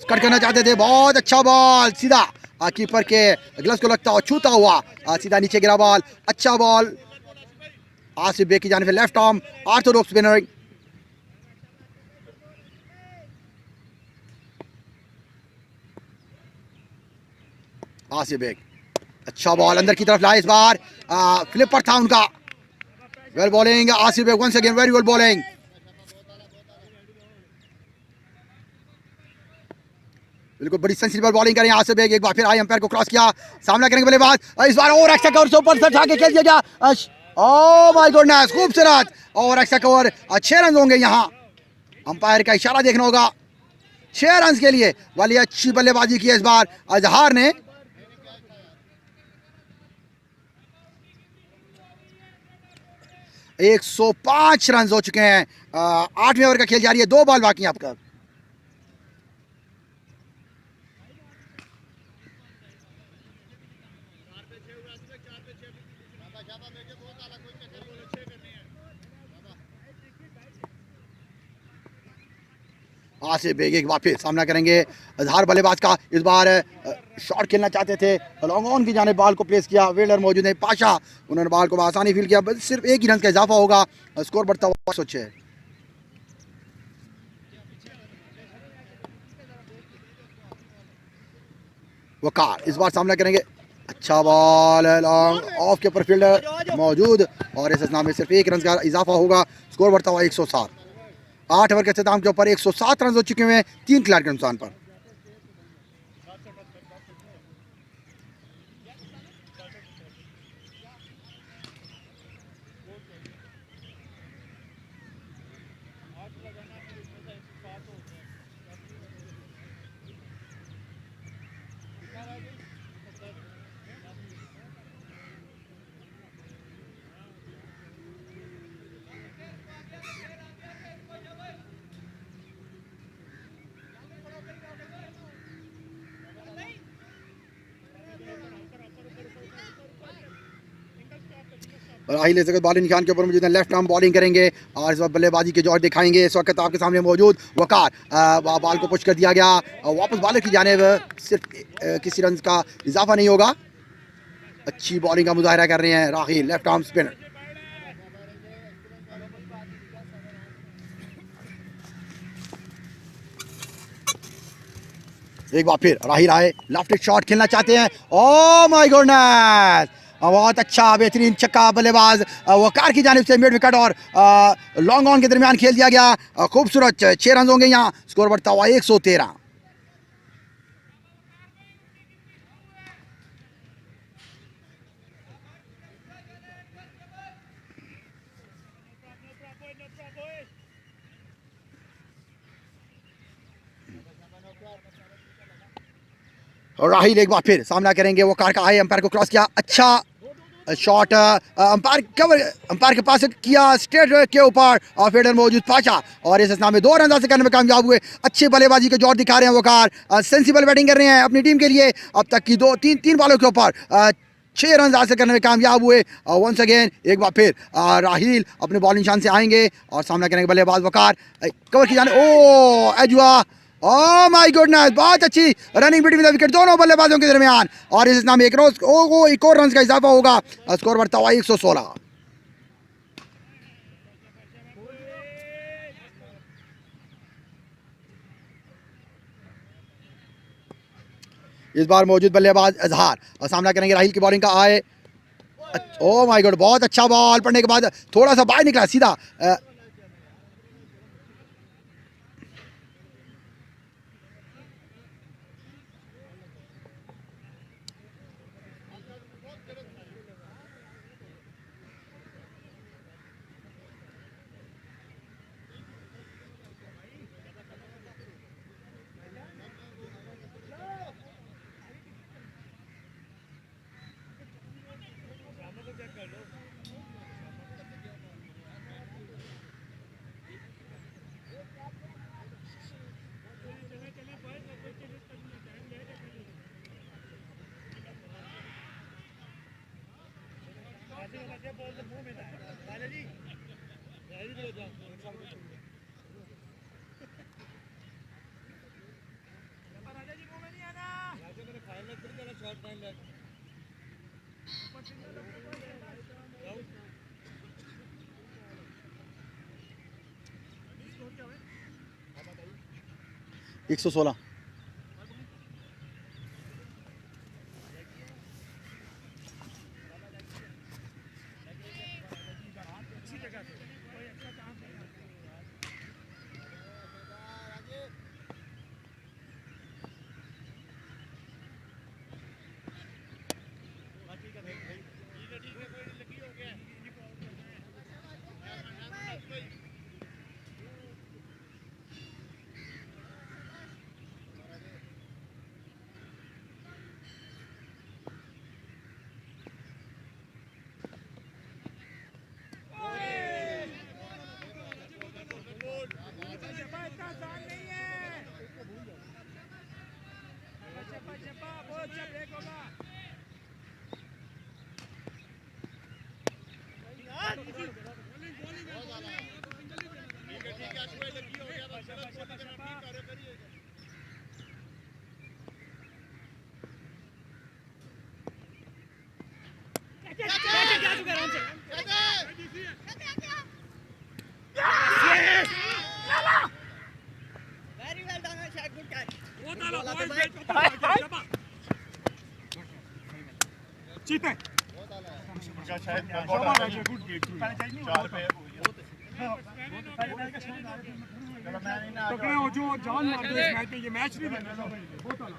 कट करना चाहते थे, बहुत अच्छा बॉल सीधा कीपर के ग्लव्स को लगता हुआ छूता हुआ सीधा नीचे गिरा बॉल। अच्छा बॉल आसिफ बेग की जाने पे, left arm orthodox spinner. Asif Baig अच्छा बॉल अंदर की तरफ लाए, इस बार फ्लिपर था उनका। Well bowling Asif Baig, once again very well bowling. बिल्कुल बड़ी सेंसिबल बॉलिंग करें आसिफ बेग। एक बार फिर आई, अंपायर को क्रॉस किया, सामना करेंगे बल्लेबाज। इस बार ओवर एक्स्ट्रा कवर से ऊपर से उठा के खेल दिया गया। ओह माय गॉडनेस, खूबसूरत ओवर एक्स्ट्रा कवर। 6 रन होंगे यहाँ। अंपायर का इशारा देखना होगा 6 रन के लिए। वाली अच्छी बल्लेबाजी की है इस बार अजहार ने। आ, 105 रन हो चुके हैं। 8वें ओवर का खेल जारी है, 2 बॉल बाकी हैं आपका। आसिफ बेग एक बार फिर सामना करेंगे अजहार बल्लेबाज का। इस बार शॉट खेलना चाहते थे, लॉन्ग ऑन की जाने बॉल को प्लेस किया। वेल्डर मौजूद है पाशा, उन्होंने बॉल को आसानी फील किया। बस सिर्फ एक ही रन का इजाफा होगा, स्कोर बढ़ता हुआ 106। वकार इस बार सामना करेंगे, अच्छा बॉल लॉन्ग ऑफ के ऊपर फील्डर मौजूद और इस नाम में सिर्फ एक रन का इजाफा होगा, स्कोर बढ़ता हुआ 107। 8 ओवर के अख्ताम के ऊपर 107 रन हो चुके हुए हैं 3 खिलाड़ी के नुकसान पर। राहिल इस वक्त बॉलिंग निशान के ऊपर मौजूद है, लेफ्ट आर्म बॉलिंग करेंगे और इस वक्त बल्लेबाजी के जौहर दिखाएंगे। इस वक्त आपके सामने मौजूद वकार, बॉल को पुश कर दिया गया, वापस बॉलर की जानिब, सिर्फ किसी रन का इजाफा नहीं होगा। अच्छी बॉलिंग का मुजाहरा कर रहे हैं राहिल, लेफ्ट आर्म स्पिनर। एक बार फिर राहिल आए, लेफ्ट शॉट खेलना चाहते हैं। ओह माय गॉडनेस, बहुत अच्छा बेहतरीन छक्का बल्लेबाज वकार की जानिब से मिड विकेट और लॉन्ग ऑन के दरमियान खेल दिया गया। खूबसूरत 6 रन होंगे यहाँ, स्कोर बढ़ता हुआ 113। और राहिल एक बार फिर सामना करेंगे, वो कार का आए, अंपायर को क्रॉस किया, अच्छा शॉट, अंपायर के पास किया स्ट्रेट के ऊपर, और फील्डर मौजूद पाचा, और इस स्नाम में 2 रन हासिल करने में कामयाब हुए। अच्छी बल्लेबाजी के जोर दिखा रहे हैं वो कार, सेंसिबल बैटिंग कर रहे हैं अपनी टीम के लिए। अब तक की 2-3 बॉलों के ऊपर 6 रन हासिल करने में कामयाब हुए। वंस अगेन एक बार फिर राहिल अपने बॉलिंग शान से आएंगे और सामना करेंगे बल्लेबाज वकार, कवर की जाने, ओ एजुआ, ओह माय गुडनेस, बहुत अच्छी रनिंग बिटवीन द विकेट दोनों बल्लेबाजों के दरमियान, और इस नाम एक रोज एक और रन का इजाफा होगा, स्कोर बढ़ता हुआ 116। इस बार मौजूद बल्लेबाज अजहार और सामना करेंगे राहिल की बॉलिंग का आए, ओह माय गॉड, बहुत अच्छा बॉल पड़ने के बाद थोड़ा सा बाहर निकला सीधा, एक 116। Very well done, Ashad. Good catch. पकड़े हो जो जान मार दो इस मैच में, ये मैच नहीं बनना। बहुत आला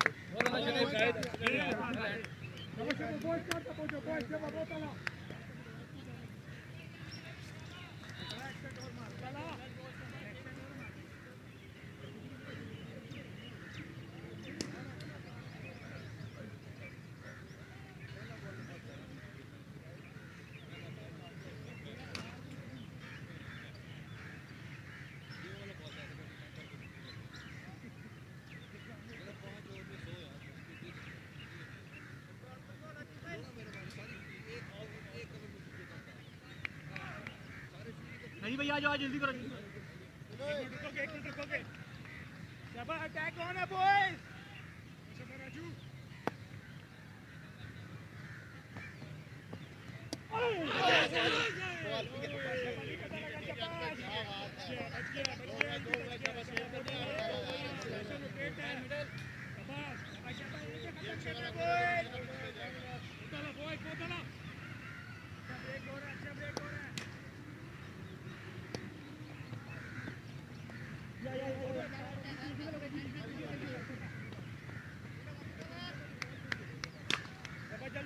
नहीं भैया, आ जाओ जल्दी करो। एक मिनट रुकोगे। शाबाश, अटैक ऑन है बॉयज। शाबाश राजू।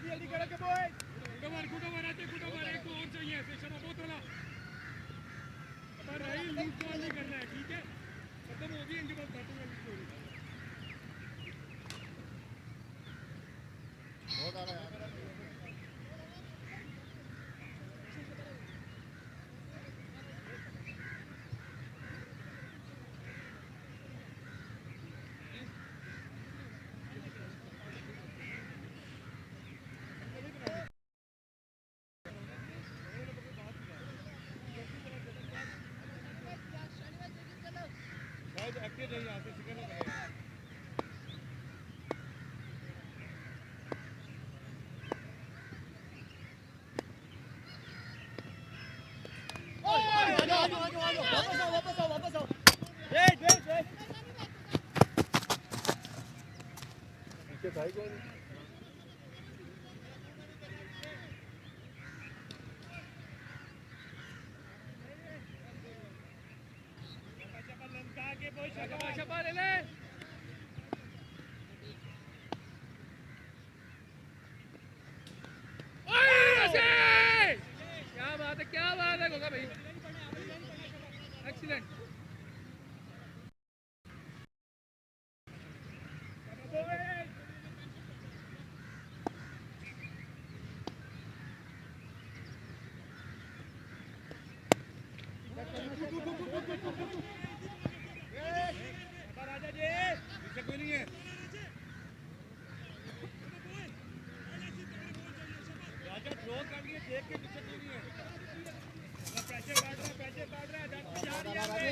जल्दी करो के बॉयज। गुड ओवर आते, गुड ओवर, एक तो और चाहिए ऐसे। शाबाश, बहुत वाला। पर राहिल लूज बॉल नहीं करना है, ठीक है? खत्म हो गई इनके पास बैटिंग वाली स्टोरी। शायद एक्टिव नहीं यहाँ से सिखाना पड़ेगा क्या बात है गोगा भाई एक्सीलेंट राजा जी पीछे कोई नहीं है राजा थ्रो कर लिए देख के पीछे कोई नहीं है पैसे काट रहा है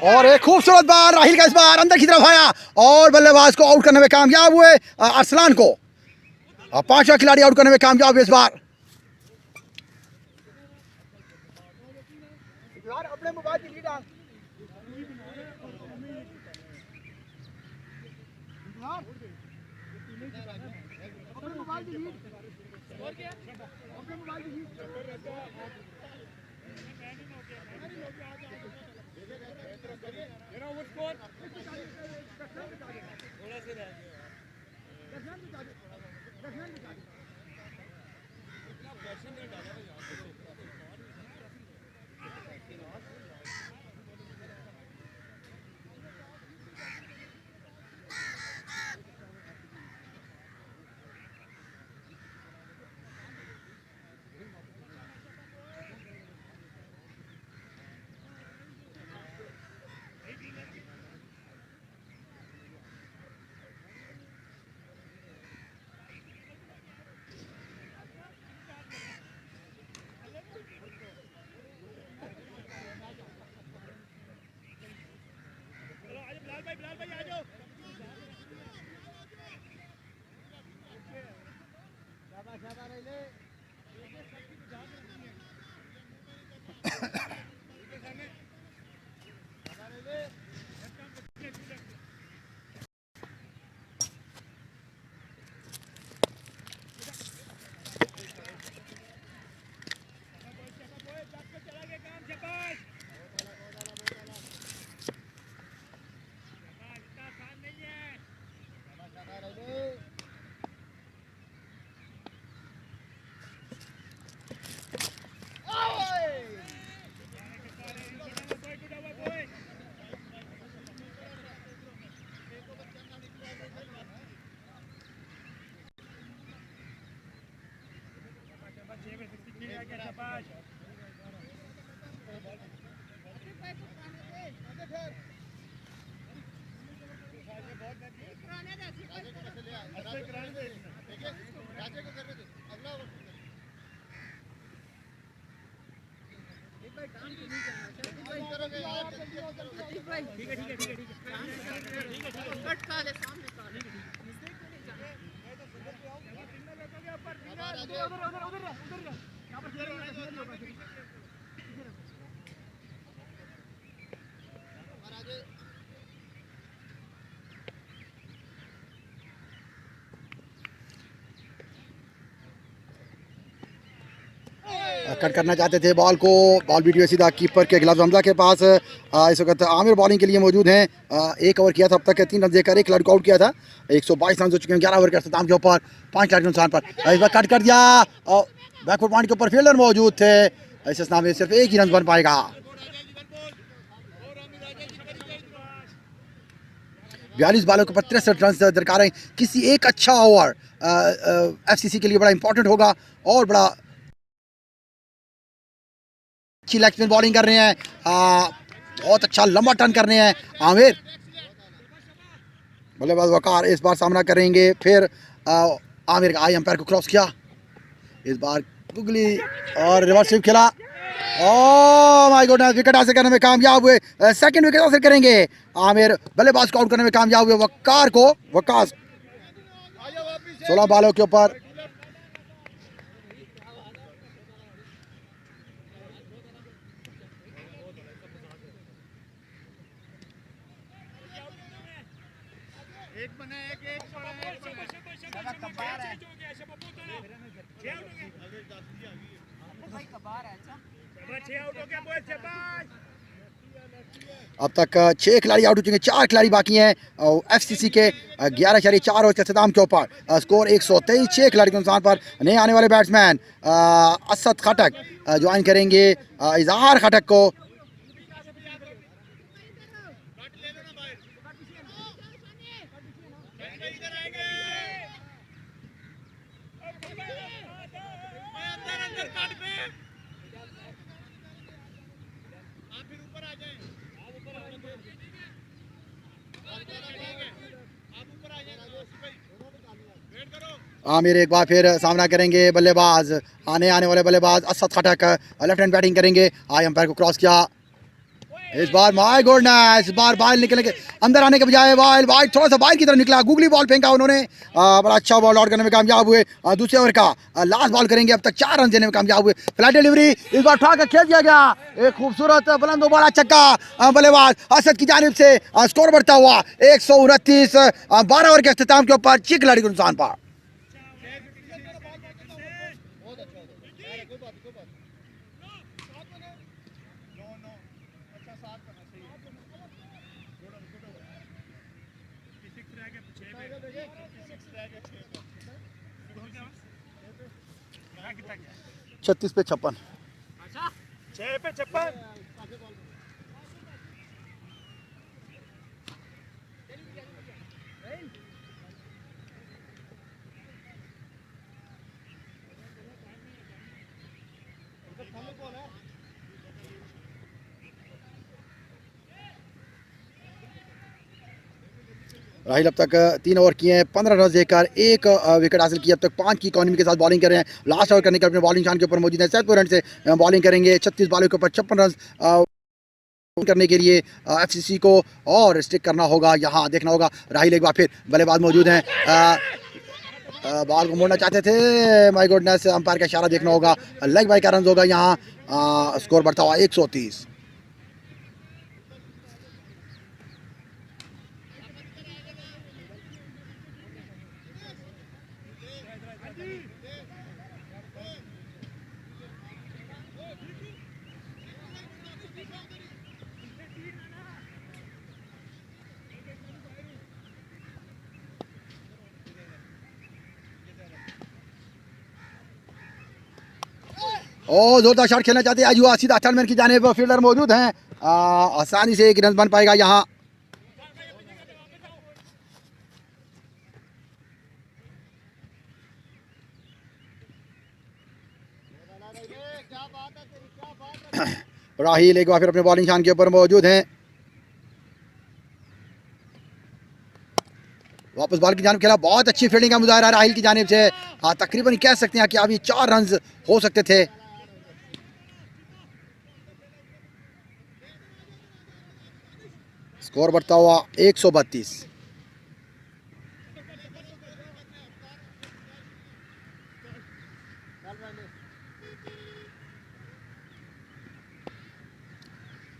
और एक खूबसूरत बार राहिल का इस बार अंदर की तरफ आया और बल्लेबाज को आउट करने में कामयाब हुए अरसलान को। 5वां खिलाड़ी आउट करने में कामयाब हुए इस बार। अपने मोबाइल की लीड आ कट करना चाहते थे बॉल को, बॉल वीडियो सीधा कीपर के गिलाफ हमजा के पास। इस वक्त आमिर बॉलिंग के लिए मौजूद हैं। एक ओवर किया था अब तक 3 रन देकर, 1 खिलाड़ी को आउट किया था। 122 रन हो चुके हैं 11 ओवर के अख्ताम के ऊपर, 5 खिलाड़ी के नुकसान पर। इस बार कट कर दिया और बैकफुट पॉइंट के ऊपर फील्डर मौजूद थे। इस नाम में सिर्फ 1 ही रन बन पाएगा। 42 बॉलों के ऊपर 63 रन दरकार हैं। किसी एक अच्छा ओवर FCC के लिए बड़ा इंपॉर्टेंट होगा और बड़ा अच्छी लेग स्पिन बॉलिंग कर रहे हैं। बहुत अच्छा लंबा टर्न कर रहे हैं आमिर। बल्लेबाज वकार इस बार सामना करेंगे। फिर आमिर का आई अंपायर को क्रॉस किया, इस बार गुगली और रिवर्स स्वीप खेला। ओह माय गॉड, विकेट हासिल करने में कामयाब हुए। सेकंड विकेट हासिल करेंगे आमिर। बल्लेबाज को आउट करने में कामयाब हुए। वकार 16 बॉलों के ऊपर अब तक 6 खिलाड़ी आउट हो चुके हैं, 4 खिलाड़ी बाकी हैं FCC के 11.4 ओवर के अख्ताम के ऊपर। स्कोर 123, 6 खिलाड़ी के नुकसान पर नए आने वाले बैट्समैन असद खटक ज्वाइन करेंगे इजहार खटक को। आमिर एक बार फिर सामना करेंगे। बल्लेबाज आने वाले बल्लेबाज असद खटक लेफ्ट हैंड बैटिंग करेंगे। आई अंपायर को क्रॉस किया, इस बार माय गॉडनेस, इस बार बॉल निकलने के अंदर आने के बजाय बॉल थोड़ा सा बाहर की तरफ निकला। गुगली बॉल फेंका उन्होंने, बड़ा अच्छा बॉल आउट करने में कामयाब हुए। दूसरे ओवर का लास्ट बॉल करेंगे। अब तक 4 रन देने में कामयाब हुए। फ्लैट डिलीवरी इस बार उठा कर खेल दिया गया, एक खूबसूरत बुलंद बड़ा छक्का बल्लेबाज असद की जानिब से। स्कोर बढ़ता हुआ 129, 12 ओवर के अख्ताम के ऊपर 6 खिलाड़ी को नुकसान पर। कितना गया? 36 पे 56। 6 पे 56। राहिल अब तक 3 ओवर किए हैं, 15 रन देकर 1 विकेट हासिल की। अब तक 5 की इकॉनमी के साथ बॉलिंग कर रहे हैं। लास्ट ओवर करने के अपने बॉलिंग शान के ऊपर मौजूद है। 7 रन से बॉलिंग करेंगे। 36 बॉलों के ऊपर 56 रन करने के लिए FCC को और स्टिक करना होगा। यहाँ देखना होगा राहिल एक बार फिर बल्लेबाज मौजूद हैं। बॉल को मोड़ना चाहते थे, माय गॉडनेस, अंपायर का इशारा देखना होगा। लेग बाय का रन होगा यहाँ। स्कोर बढ़ता हुआ 130। और जोरदार शॉट खेलना चाहते हैं अजुआ, सीधा टर्नमैन की जानिब फील्डर मौजूद हैं। आसानी से एक रन बन पाएगा यहाँ। राहिल एक बार फिर अपने बॉलिंग शान के ऊपर मौजूद हैं। वापस बॉल की जानिब खेला, बहुत अच्छी फील्डिंग का मुजाहरा राहिल की जानिब से। तकरीबन कह सकते हैं कि अभी 4 रन हो सकते थे। स्कोर बढ़ता हुआ 132।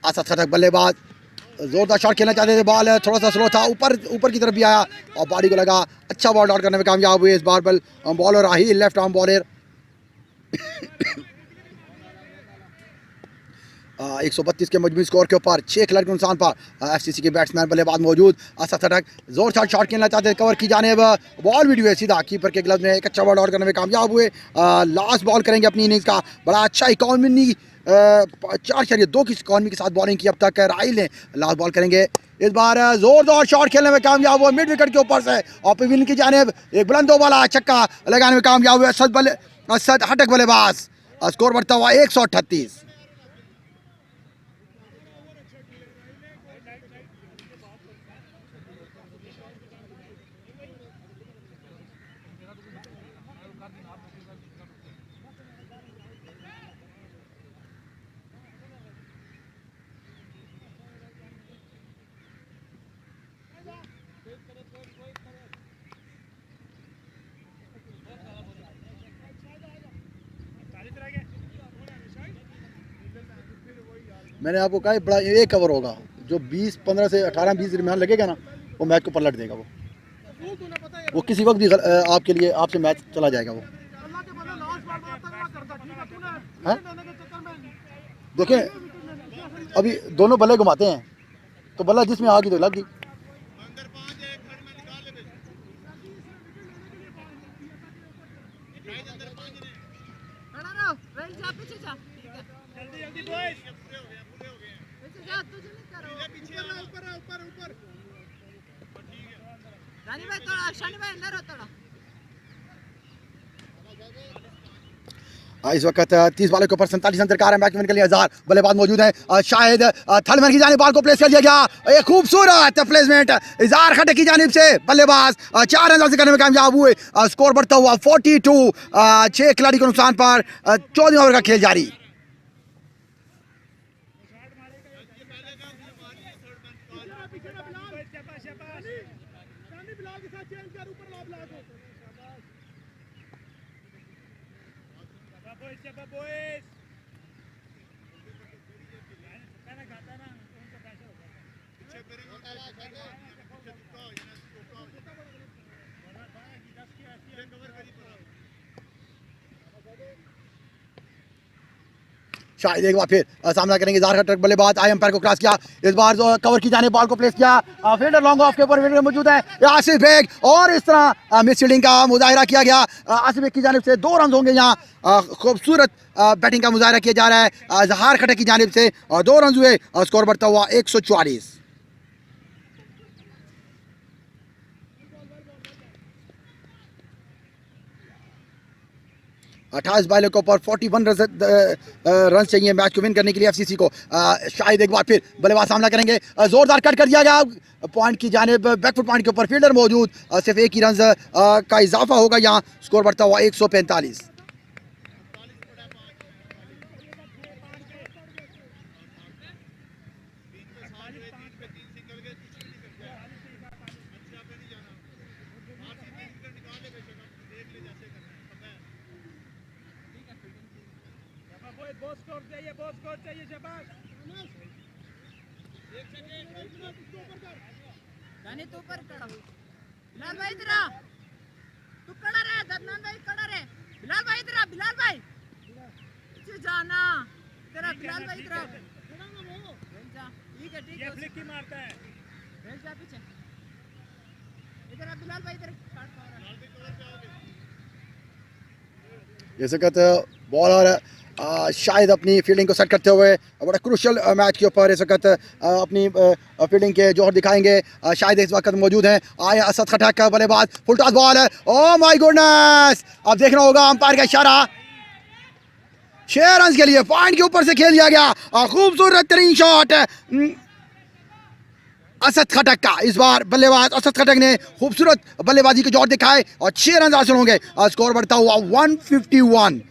असद खटक बल्लेबाज जोरदार शॉट खेलना चाहते थे। बॉल थोड़ा सा स्लो था, ऊपर की तरफ भी आया और बॉडी को लगा। अच्छा बॉल आउट करने में कामयाब हुए इस बार bowler Rahil, left arm bowler. 132 के मजमूई स्कोर के ऊपर 6 खिलाड़ी के नुकसान पर FCC के बैट्समैन बल्लेबाज मौजूद। असद खटक जोर शॉट खेलना चाहते थे, कवर की जानिब बॉल वीडियो सीधा कीपर के ग्लव्स में। एक अच्छा बॉल आउट करने में कामयाब हुए। लास्ट बॉल करेंगे अपनी इनिंग्स का। बड़ा अच्छा इकॉनमी 4.2 की इकॉनमी के साथ बॉलिंग की अब तक राहिल ने। लास्ट बॉल करेंगे इस बार जोरदार शॉट खेलने में कामयाब हुआ मिड विकेट के ऊपर से और पवेलियन की जानिब एक बुलंदों वाला छक्का लगाने में कामयाब हुआ असद हटक बल्लेबाज। स्कोर बढ़ता हुआ 138। मैंने आपको कहा बड़ा एक कवर होगा जो 20-15 से 18-20 दरमियान लगेगा ना, वो मैच को पलट देगा। वो किसी वक्त भी आपके लिए आपसे मैच चला जाएगा वो। देखिए अभी दोनों बल्ले घुमाते हैं तो बल्ला जिसमें आ गई तो लग गई। खड़ा रहो, वेल जा पीछे जा। जल्दी जल्दी बॉयज, पीछे जा, तुझे नहीं करो। ऊपर रानी भाई थोड़ा, शानी भाई अंदर हो थोड़ा। इस वक्त 30 बॉलों के ऊपर 47 रन दरकार है। मैच के लिए 1000 बल्लेबाज मौजूद हैं। शायद थलमैन की जानिब बॉल को प्लेस कर दिया गया। एक खूबसूरत प्लेसमेंट इज़हार खटक की जानिब से बल्लेबाज 4 रन हासिल करने में कामयाब हुए। स्कोर बढ़ता हुआ 42। 6 खिलाड़ी को नुकसान पर 14 ओवर का खेल जारी। शायद एक बार फिर सामना करेंगे इज़हार खटक बल्लेबाज। आई एम्पायर को क्रॉस किया। इस बार जो कवर की जाने बॉल को प्लेस किया। फील्डर लॉन्ग ऑफ के ऊपर फील्डर मौजूद है आसिफ बेग और इस तरह मिस फील्डिंग का मुजाहिरा किया गया। आसिफ बेग की जानिब से 2 रन होंगे। यहाँ खूबसूरत बैटिंग का मुजाहिरा किया जा रहा है इज़हार खटक की जानिब से। 2 रन हुए और स्कोर बढ़ता हुआ 144। 28 बॉलों के ऊपर 41 रन चाहिए मैच को विन करने के लिए एफसीसी को। शायद एक बार फिर बल्लेबाज सामना करेंगे। जोरदार कट कर दिया गया पॉइंट की जानिब। बैकफुट पॉइंट के ऊपर फील्डर मौजूद। सिर्फ एक ही रन का इजाफा होगा। यहाँ स्कोर बढ़ता हुआ 145। बहुत चाहिए शाबाश। रानी तू ऊपर खड़ा। बिलाल भाई इधर आ। तू खड़ा रहे, ददनान भाई खड़ा रहे। बिलाल भाई इधर आ, बिलाल भाई पीछे जाना। तेरा बिलाल भाई इधर आ। जा, ठीक है ये फ्लिक की मारता है। भेज जा पीछे। इधर आ बिलाल भाई इधर। ये सकत बॉलर शायद अपनी फील्डिंग को सेट करते हुए बड़ा क्रूशल मैच के ऊपर इस वक्त अपनी फील्डिंग के जोहर दिखाएंगे। शायद इस वक्त मौजूद हैं आया असद खटक का बल्लेबाज। फुल टॉस बॉल है। ओह माय गुडनेस, अब देखना होगा अंपायर का इशारा। 6 रन के लिए पॉइंट के ऊपर से खेल दिया गया। खूबसूरत तरीन शॉट असद खटक का। इस बार बल्लेबाज असद खटक ने खूबसूरत बल्लेबाजी के जोर दिखाए और 6 रन हासिल होंगे। स्कोर बढ़ता हुआ 151।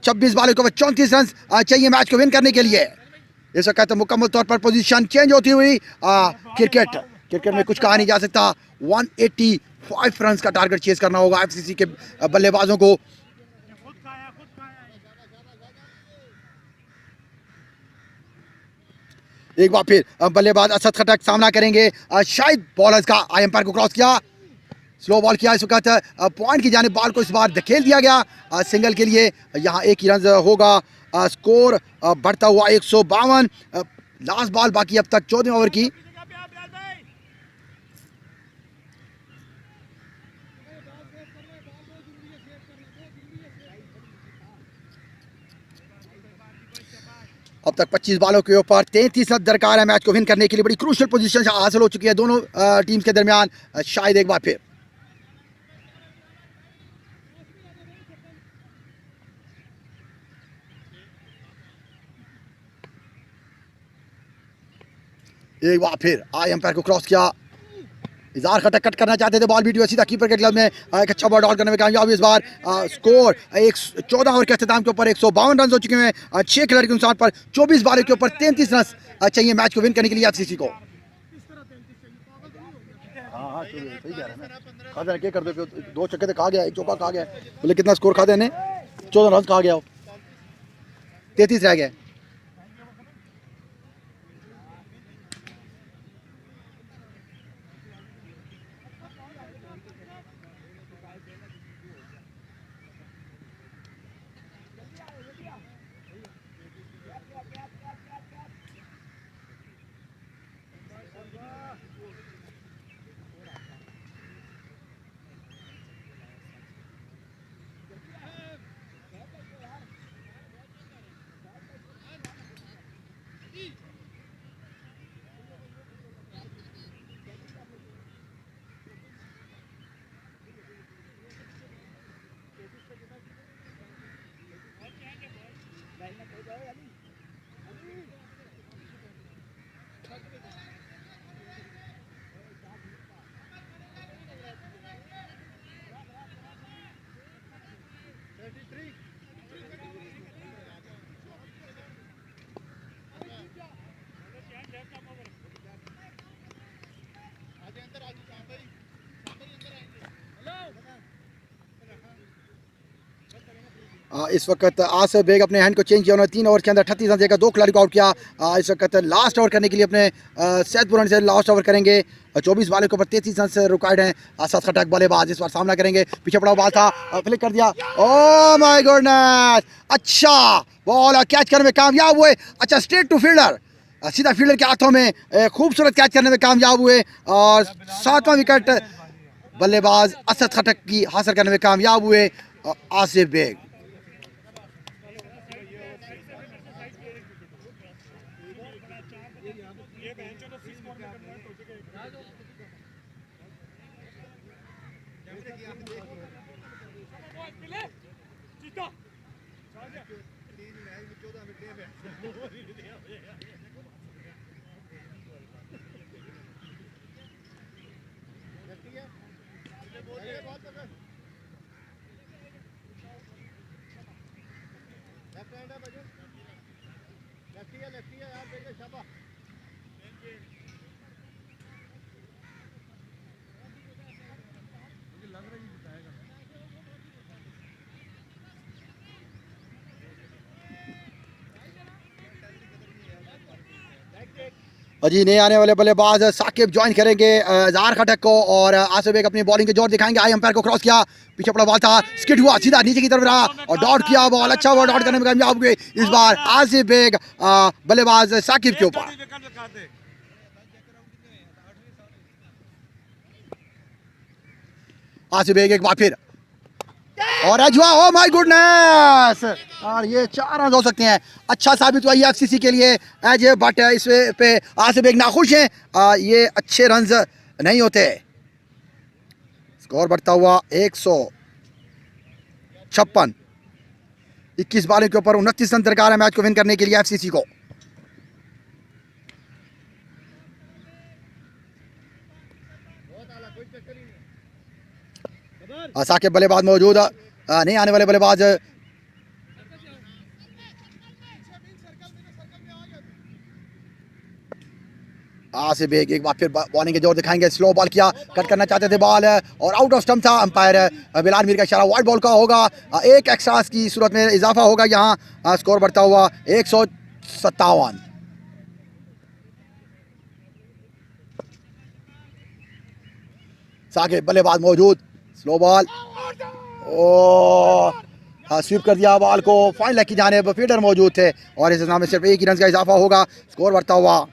26 बॉलों के ऊपर 34 रन चाहिए मैच को विन करने के लिए। इस वक्त मुकम्मल तौर पर पोजीशन चेंज होती हुई क्रिकेट में कुछ कहा नहीं जा सकता। 185 रन का टारगेट चेज करना होगा एफसीसी के बल्लेबाजों को। एक बार फिर बल्लेबाज असद खटक सामना करेंगे। शायद बॉलर्स का आई एम्पायर को क्रॉस किया। स्लो बॉल किया इस वक्त। पॉइंट की जानिब बॉल को इस बार धकेल दिया गया सिंगल के लिए। यहाँ एक ही रन होगा। स्कोर बढ़ता हुआ 152। लास्ट बॉल बाकी अब तक 14 ओवर की। अब तक 25 बालों के ऊपर 33 रन दरकार है मैच को विन करने के लिए। बड़ी क्रूशियल पोजीशन हासिल हो चुकी है दोनों टीम्स के दरमियान। शायद एक बार फिर आई अंपायर को क्रॉस किया। इज़हार खटक कट करना चाहते थे, बॉल बीट हुआ सीधा कीपर के ग्लव में। एक अच्छा बॉल आउट करने में कामयाब इस बार। स्कोर 14 ओवर के अख्ताम के ऊपर 152 रन हो चुके हैं 6 खिलाड़ी के नुकसान पर। 24 बालों के ऊपर 33 रन चाहिए मैच को विन करने के लिए एफसीसी को। सही कह रहे हैं, खाते क्या कर दे, 2 छक्के कहा गया, 1 चौका कहा गया, बोले कितना स्कोर खा देने, 14 रन कहा गया, 33 रह गए। इस वक्त आसिफ बेग अपने हैंड को चेंज किया, उन्होंने 3 ओवर के अंदर 38 रन देकर 2 खिलाड़ी को आउट किया। इस वक्त लास्ट ओवर करने के लिए अपने सैदपुर से लास्ट ओवर करेंगे। 24 बालों के ऊपर 33 रन से रिकॉर्ड हैं। असद खटक बल्लेबाज इस बार सामना करेंगे। पीछे पड़ा बॉल था, फ्लिक कर दिया। ओह माय गॉडनेस, अच्छा बॉल कैच करने में कामयाब हुए। अच्छा स्ट्रेट टू फील्डर, सीधा फील्डर के हाथों में खूबसूरत कैच करने में कामयाब हुए और 7वां विकेट बल्लेबाज असद खटक की हासिल करने में कामयाब हुए आसिफ बेग। जी नए आने वाले बल्लेबाज साकिब ज्वाइन करेंगे इज़हार खटक को और आसिफ बेग अपनी बॉलिंग के जोर दिखाएंगे। आई अंपायर को क्रॉस किया, पीछे पड़ा बॉल था, स्किट हुआ, सीधा नीचे की तरफ रहा और डॉट किया बॉल। अच्छा बॉल डॉट करने में कामयाब हुए इस बार आसिफ बेग बल्लेबाज साकिब के ऊपर। आसिफ बेग एक बार फिर और अजवा, ओ माय गुडनेस, और ये 4 रन हो सकते हैं। अच्छा साबित हुआ ये एफसीसी के लिए एज, बट इस पे आसिफ बेग नाखुश हैं। ये अच्छे रन्स नहीं होते। स्कोर बढ़ता हुआ 156, 21 बालों के ऊपर 29 रन दरकार है मैच को विन करने के लिए एफसीसी को। साकिब बल्लेबाज मौजूद, नहीं आने वाले बल्लेबाज आसिफ बेग एक बार फिर बॉलिंग के जोर दिखाएंगे। स्लो बॉल किया, कट करना चाहते थे बॉल और आउट ऑफ स्टंप था। अंपायर बिलाल मीर का इशारा वाइड बॉल का होगा। एक एक्स्ट्रा की सूरत में इजाफा होगा यहाँ। स्कोर बढ़ता हुआ 157। साकिब बल्लेबाज मौजूद, स्लो बॉल, स्वीप कर दिया बॉल को फाइन लेग की जानिब। फील्डर मौजूद थे और इस नाम में सिर्फ 1 ही रन का इजाफा होगा। स्कोर बढ़ता हुआ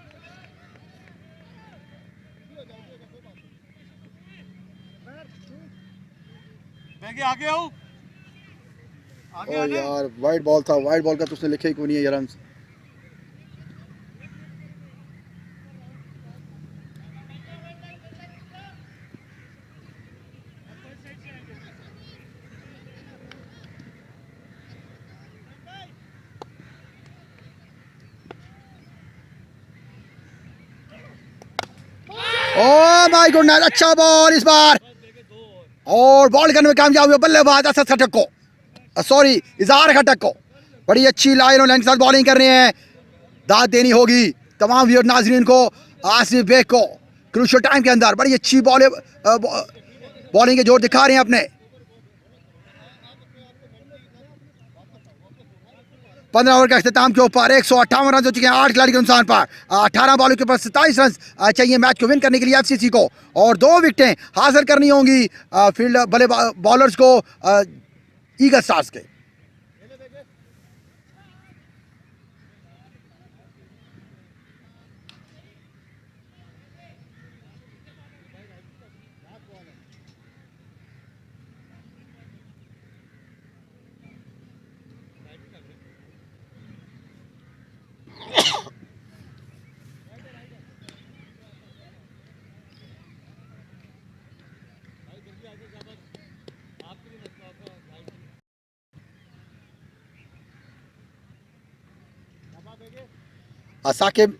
आगे आओ। यार वाइड बॉल था, वाइड बॉल का तो उसने लिखे ही क्यों नहीं है ये रन। ओह माय गुडनेस, अच्छा बॉल इस बार और बॉल करने में कामयाब हुए बल्लेबाज असद खटक को, सॉरी इजहार खटक को। बड़ी अच्छी लाइन और लाइन के साथ बॉलिंग कर रहे हैं। दाद देनी होगी तमाम व्यूअर नाजरीन को, आसिफ बेग को क्रूशियल टाइम के अंदर बड़ी अच्छी बॉलिंग के जोर दिखा रहे हैं अपने। 15 ओवर का अख्ताम के ऊपर 158 रन हो चुके हैं 8 खिलाड़ी के नुकसान पर। 18 बॉलों के ऊपर 27 रन चाहिए मैच को विन करने के लिए एफसीसी को, और 2 विकेटें हासिल करनी होंगी फील्ड बल्ले बॉलर्स को ईगल स्टार्स के। साकिब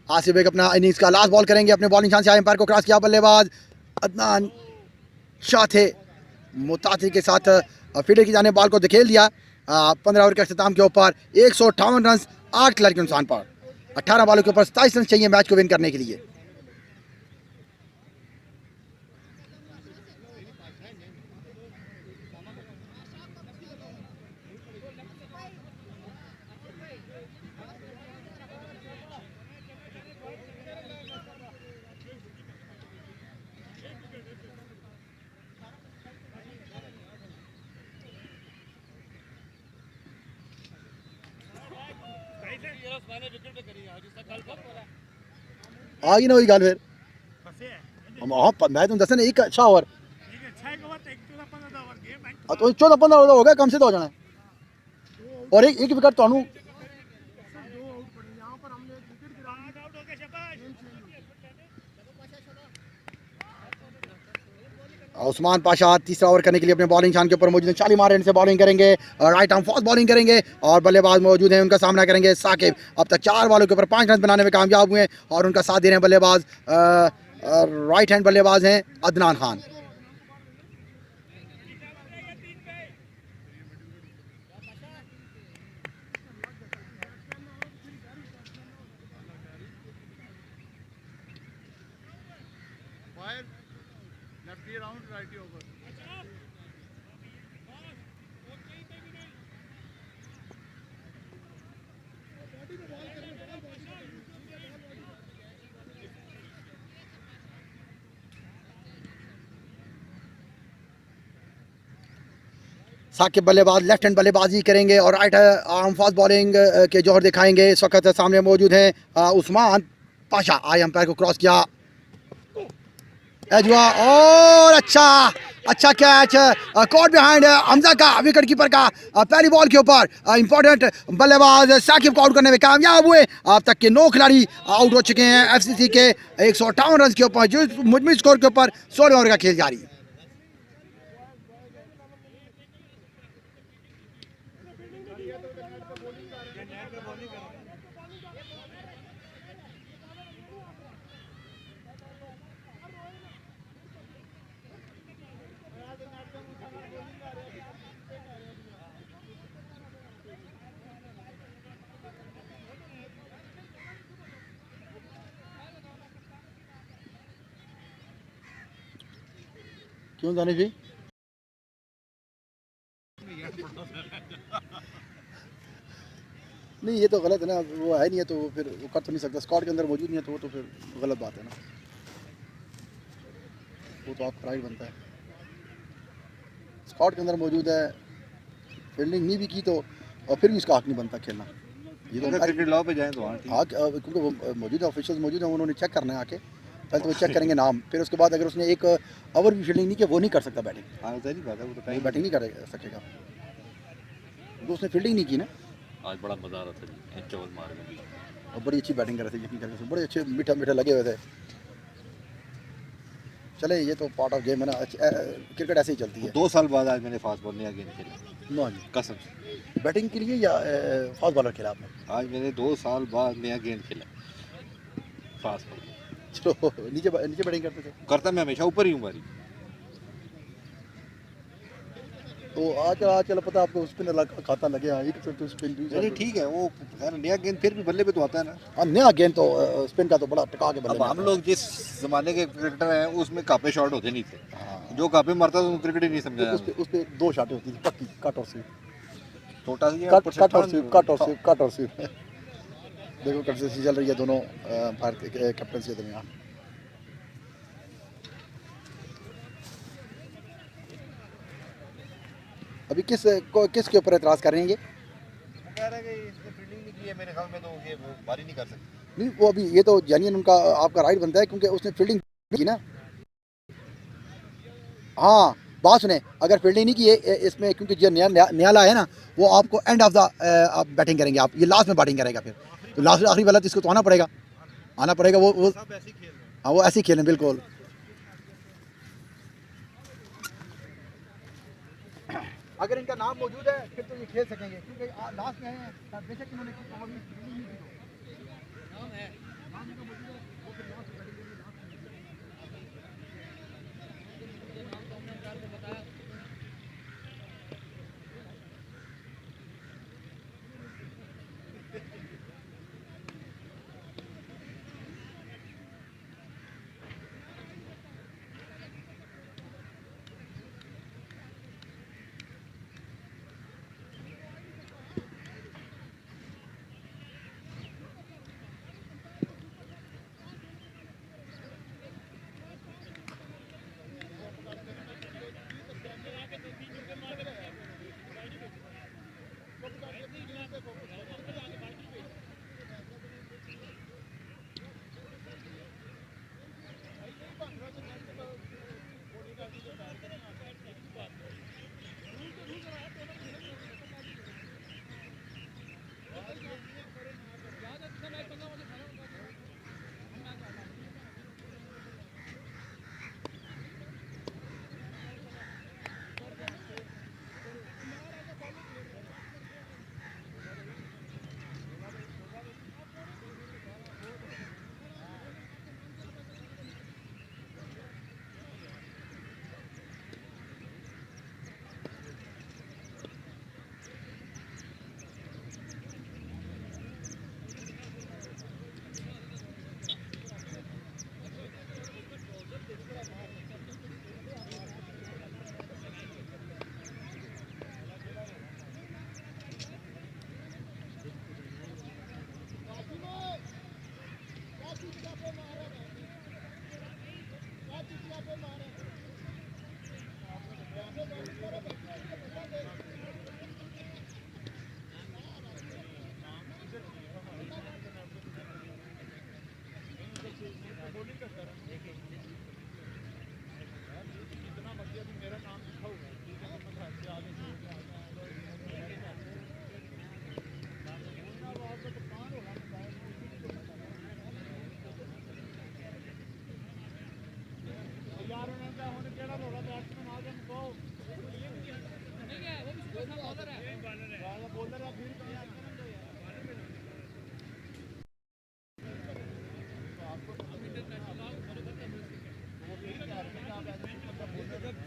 आसिफ बेग अपना इनिंग्स का लास्ट बॉल करेंगे। अपने बॉलिंग चांस से एम्पायर को क्रॉस किया बल्लेबाज अदनान शाह थे मुतासिर के साथ फील्डर की जाने बॉल को धकेल दिया। 15 ओवर के अख्ताम के ऊपर 158 रन 8 खिलाड़ी के नुकसान पर। 18 बॉलों के ऊपर 27 रन चाहिए मैच को विन करने के लिए। आ गई ना वही गल फिर मैं तुम दस ने एक अच्छा ओवर तो 14-15 ओवर हो गया कम से तो हो जाना और एक विकेट तो उस्मान पाशा तीसरा ओवर करने के लिए अपने बॉलिंग शान के ऊपर मौजूद हैं। 40 मारे से बॉलिंग करेंगे, राइट आर्म फास्ट बॉलिंग करेंगे और बल्लेबाज मौजूद हैं, उनका सामना करेंगे साकिब। अब तक 4 बॉलों के ऊपर 5 रन बनाने में कामयाब हुए और उनका साथ दे रहे हैं बल्लेबाज राइट हैंड बल्लेबाज हैं अदनान खान। साकिब बल्लेबाज लेफ्ट हैंड बल्लेबाजी करेंगे और राइट आर्म फास्ट बॉलिंग के जोहर दिखाएंगे। इस वक्त सामने मौजूद हैं उस्मान पाशा। आई अंपायर को क्रॉस किया एजुआ और अच्छा कैच कॉट बिहाइंड हमजा का विकेट कीपर का पहली बॉल के ऊपर इंपॉर्टेंट बल्लेबाज साकिब को आउट करने में कामयाब हुए। अब तक के 9 खिलाड़ी आउट हो चुके हैं एफसीसी के 158 रन के ऊपर जो मुजमल स्कोर के ऊपर 16 ओवर का खेल जारी। क्यों दानिश जी? नहीं ये तो गलत है ना, वो है नहीं है तो फिर वो कर तो नहीं सकता। स्क्वाड के अंदर मौजूद नहीं है तो वो तो फिर गलत बात है ना, वो तो आपका राइट बनता है। स्क्वाड के अंदर मौजूद है, फील्डिंग नहीं भी की तो और फिर भी उसका हक नहीं बनता खेलना। ये तो क्रिकेट लॉ पे जाए तो हाँ, क्योंकि वो मौजूद ऑफिशियल्स मौजूद हैं, उन्होंने चेक करना है आके। पहले तो वो चेक करेंगे नाम, फिर उसके बाद अगर उसने एक ओवर भी फील्डिंग नहीं की वो नहीं कर सकता बैटिंग। हाँ सही बात है, वो तो कहीं बैटिंग नहीं कर सकेगा तो उसने फील्डिंग नहीं की ना। आज बड़ा मजा आ रहा था चौल मार के और बड़ी अच्छी बैटिंग कर रहे थे, यकीन करके बड़े अच्छे मीठा लगे हुए थे। चले ये तो पार्ट ऑफ गेम है ना। क्रिकेट ऐसे ही चलती है। 2 साल बाद आज मैंने फास्ट बॉल नया गेंद खेला, नो जी, कसम से। बैटिंग के लिए या फास्ट बॉलर खेला आपने? आज मैंने 2 साल बाद नया गेंद खेला, फास्ट बॉल। चलो नीचे नीचे बैटिंग करते थे करता मैं हमेशा ऊपर ही हूँ बारी। तो आजकल पता है आपको स्पिनर खाता लगे एक तो स्पिन नहीं ठीक है, वो खैर नया गेंद फिर भी बल्ले पे तो आता है ना। हाँ नया गेंद तो स्पिन का तो बड़ा टिका के बल्ले अब में हम आता लोग जिस जमाने के क्रिकेटर हैं उसमें कापे शॉट होते नहीं थे। है। हाँ, जो कापे मारता था वो क्रिकेट ही नहीं समझा। उस पे दो शॉटें होती थी पक्की, कट और स्वीप। छोटा सी कट कट और स्वीप, कट और स्वीप, कट और स्वीप। देखो कंसिस्टेंसी चल रही है दोनों भारत के कैप्टन के दरमियान। अभी किसके ऊपर एतराज़ कर रहे हैं ये? कह रहे हैं कि इसने फील्डिंग नहीं की है, मेरे ख्याल में तो ये बारी नहीं कर सकते। नहीं वो अभी ये तो जेन्युइन उनका आपका राइट बनता है क्योंकि उसने फील्डिंग की ना। हाँ बात सुने, अगर फील्डिंग नहीं की है इसमें, क्योंकि जो नया लाया है ना वो आपको एंड ऑफ द आप बैटिंग करेंगे, आप ये लास्ट में बैटिंग करेगा फिर तो लास्ट आखिरी वाला तो इसको तो आना पड़ेगा वो हाँ वो ऐसे ही खेलें बिल्कुल। अगर इनका नाम मौजूद है फिर तो ये खेल सकेंगे क्योंकि लास्ट में आए हैं बेशक इन्होंने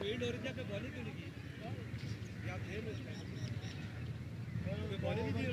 फील्ड और क्या पे बॉलिंग क्यों नहीं की? या खेल उसमें बॉलिंग नहीं की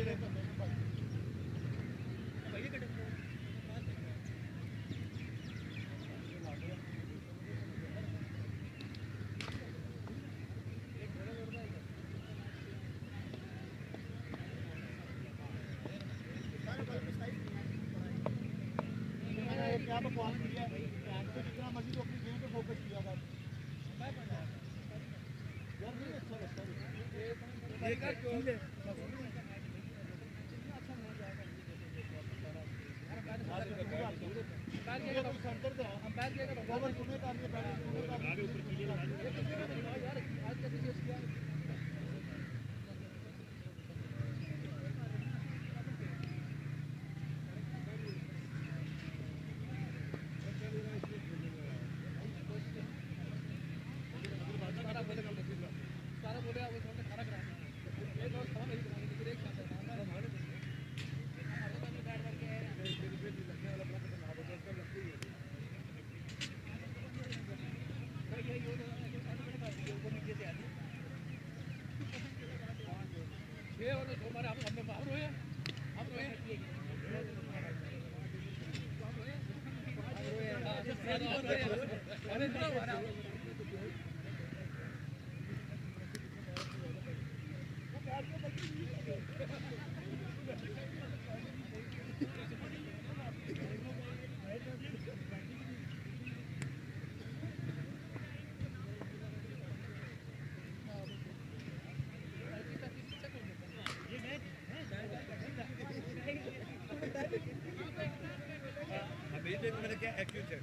मैंने क्या एक्यूज है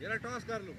जरा टॉस कर लो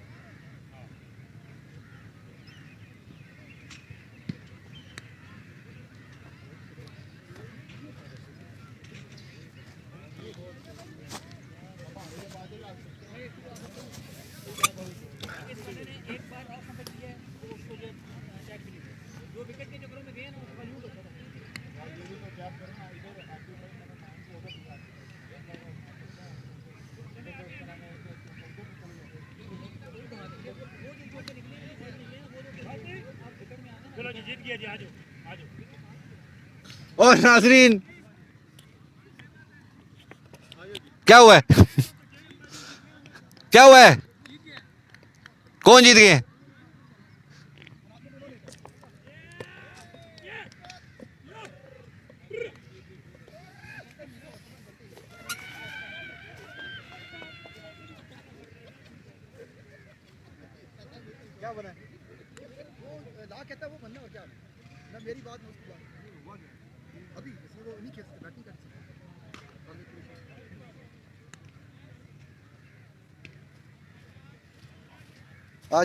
चलो जी जीत गया जी आ जाओ आ जाओ और नाजरीन क्या हुआ है क्या हुआ है कौन जीत गए क्या बना वो ला कहता है वो बनना और क्या ना मेरी बात ना उसकी बात अभी इसमें वो नहीं खेल सकते बैटिंग कर सकते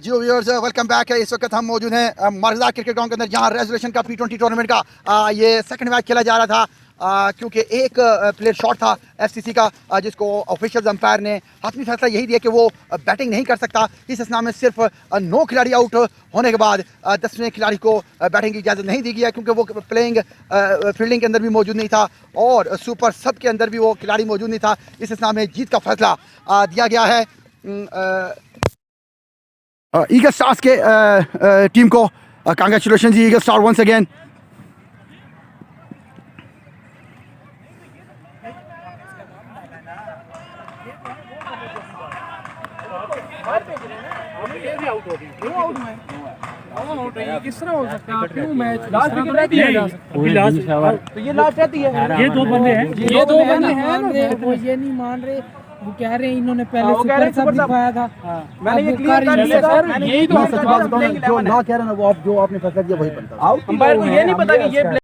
जी व्यूअर्स वेलकम बैक है। इस वक्त हम मौजूद हैं मरज़ा क्रिकेट ग्राउंड के अंदर जहां रेजोल्यूशन का P20 टूर्नामेंट का ये सेकंड मैच खेला जा रहा था क्योंकि एक प्लेयर शॉट था FCC का जिसको ऑफिशियल अंपायर ने हतमी फैसला यही दिया कि वो बैटिंग नहीं कर सकता। इस असना में सिर्फ 9 खिलाड़ी आउट होने के बाद 10वें खिलाड़ी को बैटिंग की इजाज़त नहीं दी गई है क्योंकि वो प्लेइंग फील्डिंग के अंदर भी मौजूद नहीं था और सुपर सब के अंदर भी वो खिलाड़ी मौजूद नहीं था। इस असना में जीत का फैसला दिया गया है ईगल स्टार्स के टीम को। कांग्रेचुलेशन जी ईगल स्टार वंस अगेन। किस तरह हो सकता है क्यों मैच लास्ट विकेट रहती है तो ये लास्ट रहती है ये दो बंदे हैं वो ये नहीं मान रहे वो कह रहे हैं इन्होंने पहले सुपर सब दिखाया था मैंने ये क्लियर कर दिया सर यही तो जो ना कह रहे ना वो आप जो आपने फैसला किया वही बनता है। अंपायर को ये नहीं पता कि ये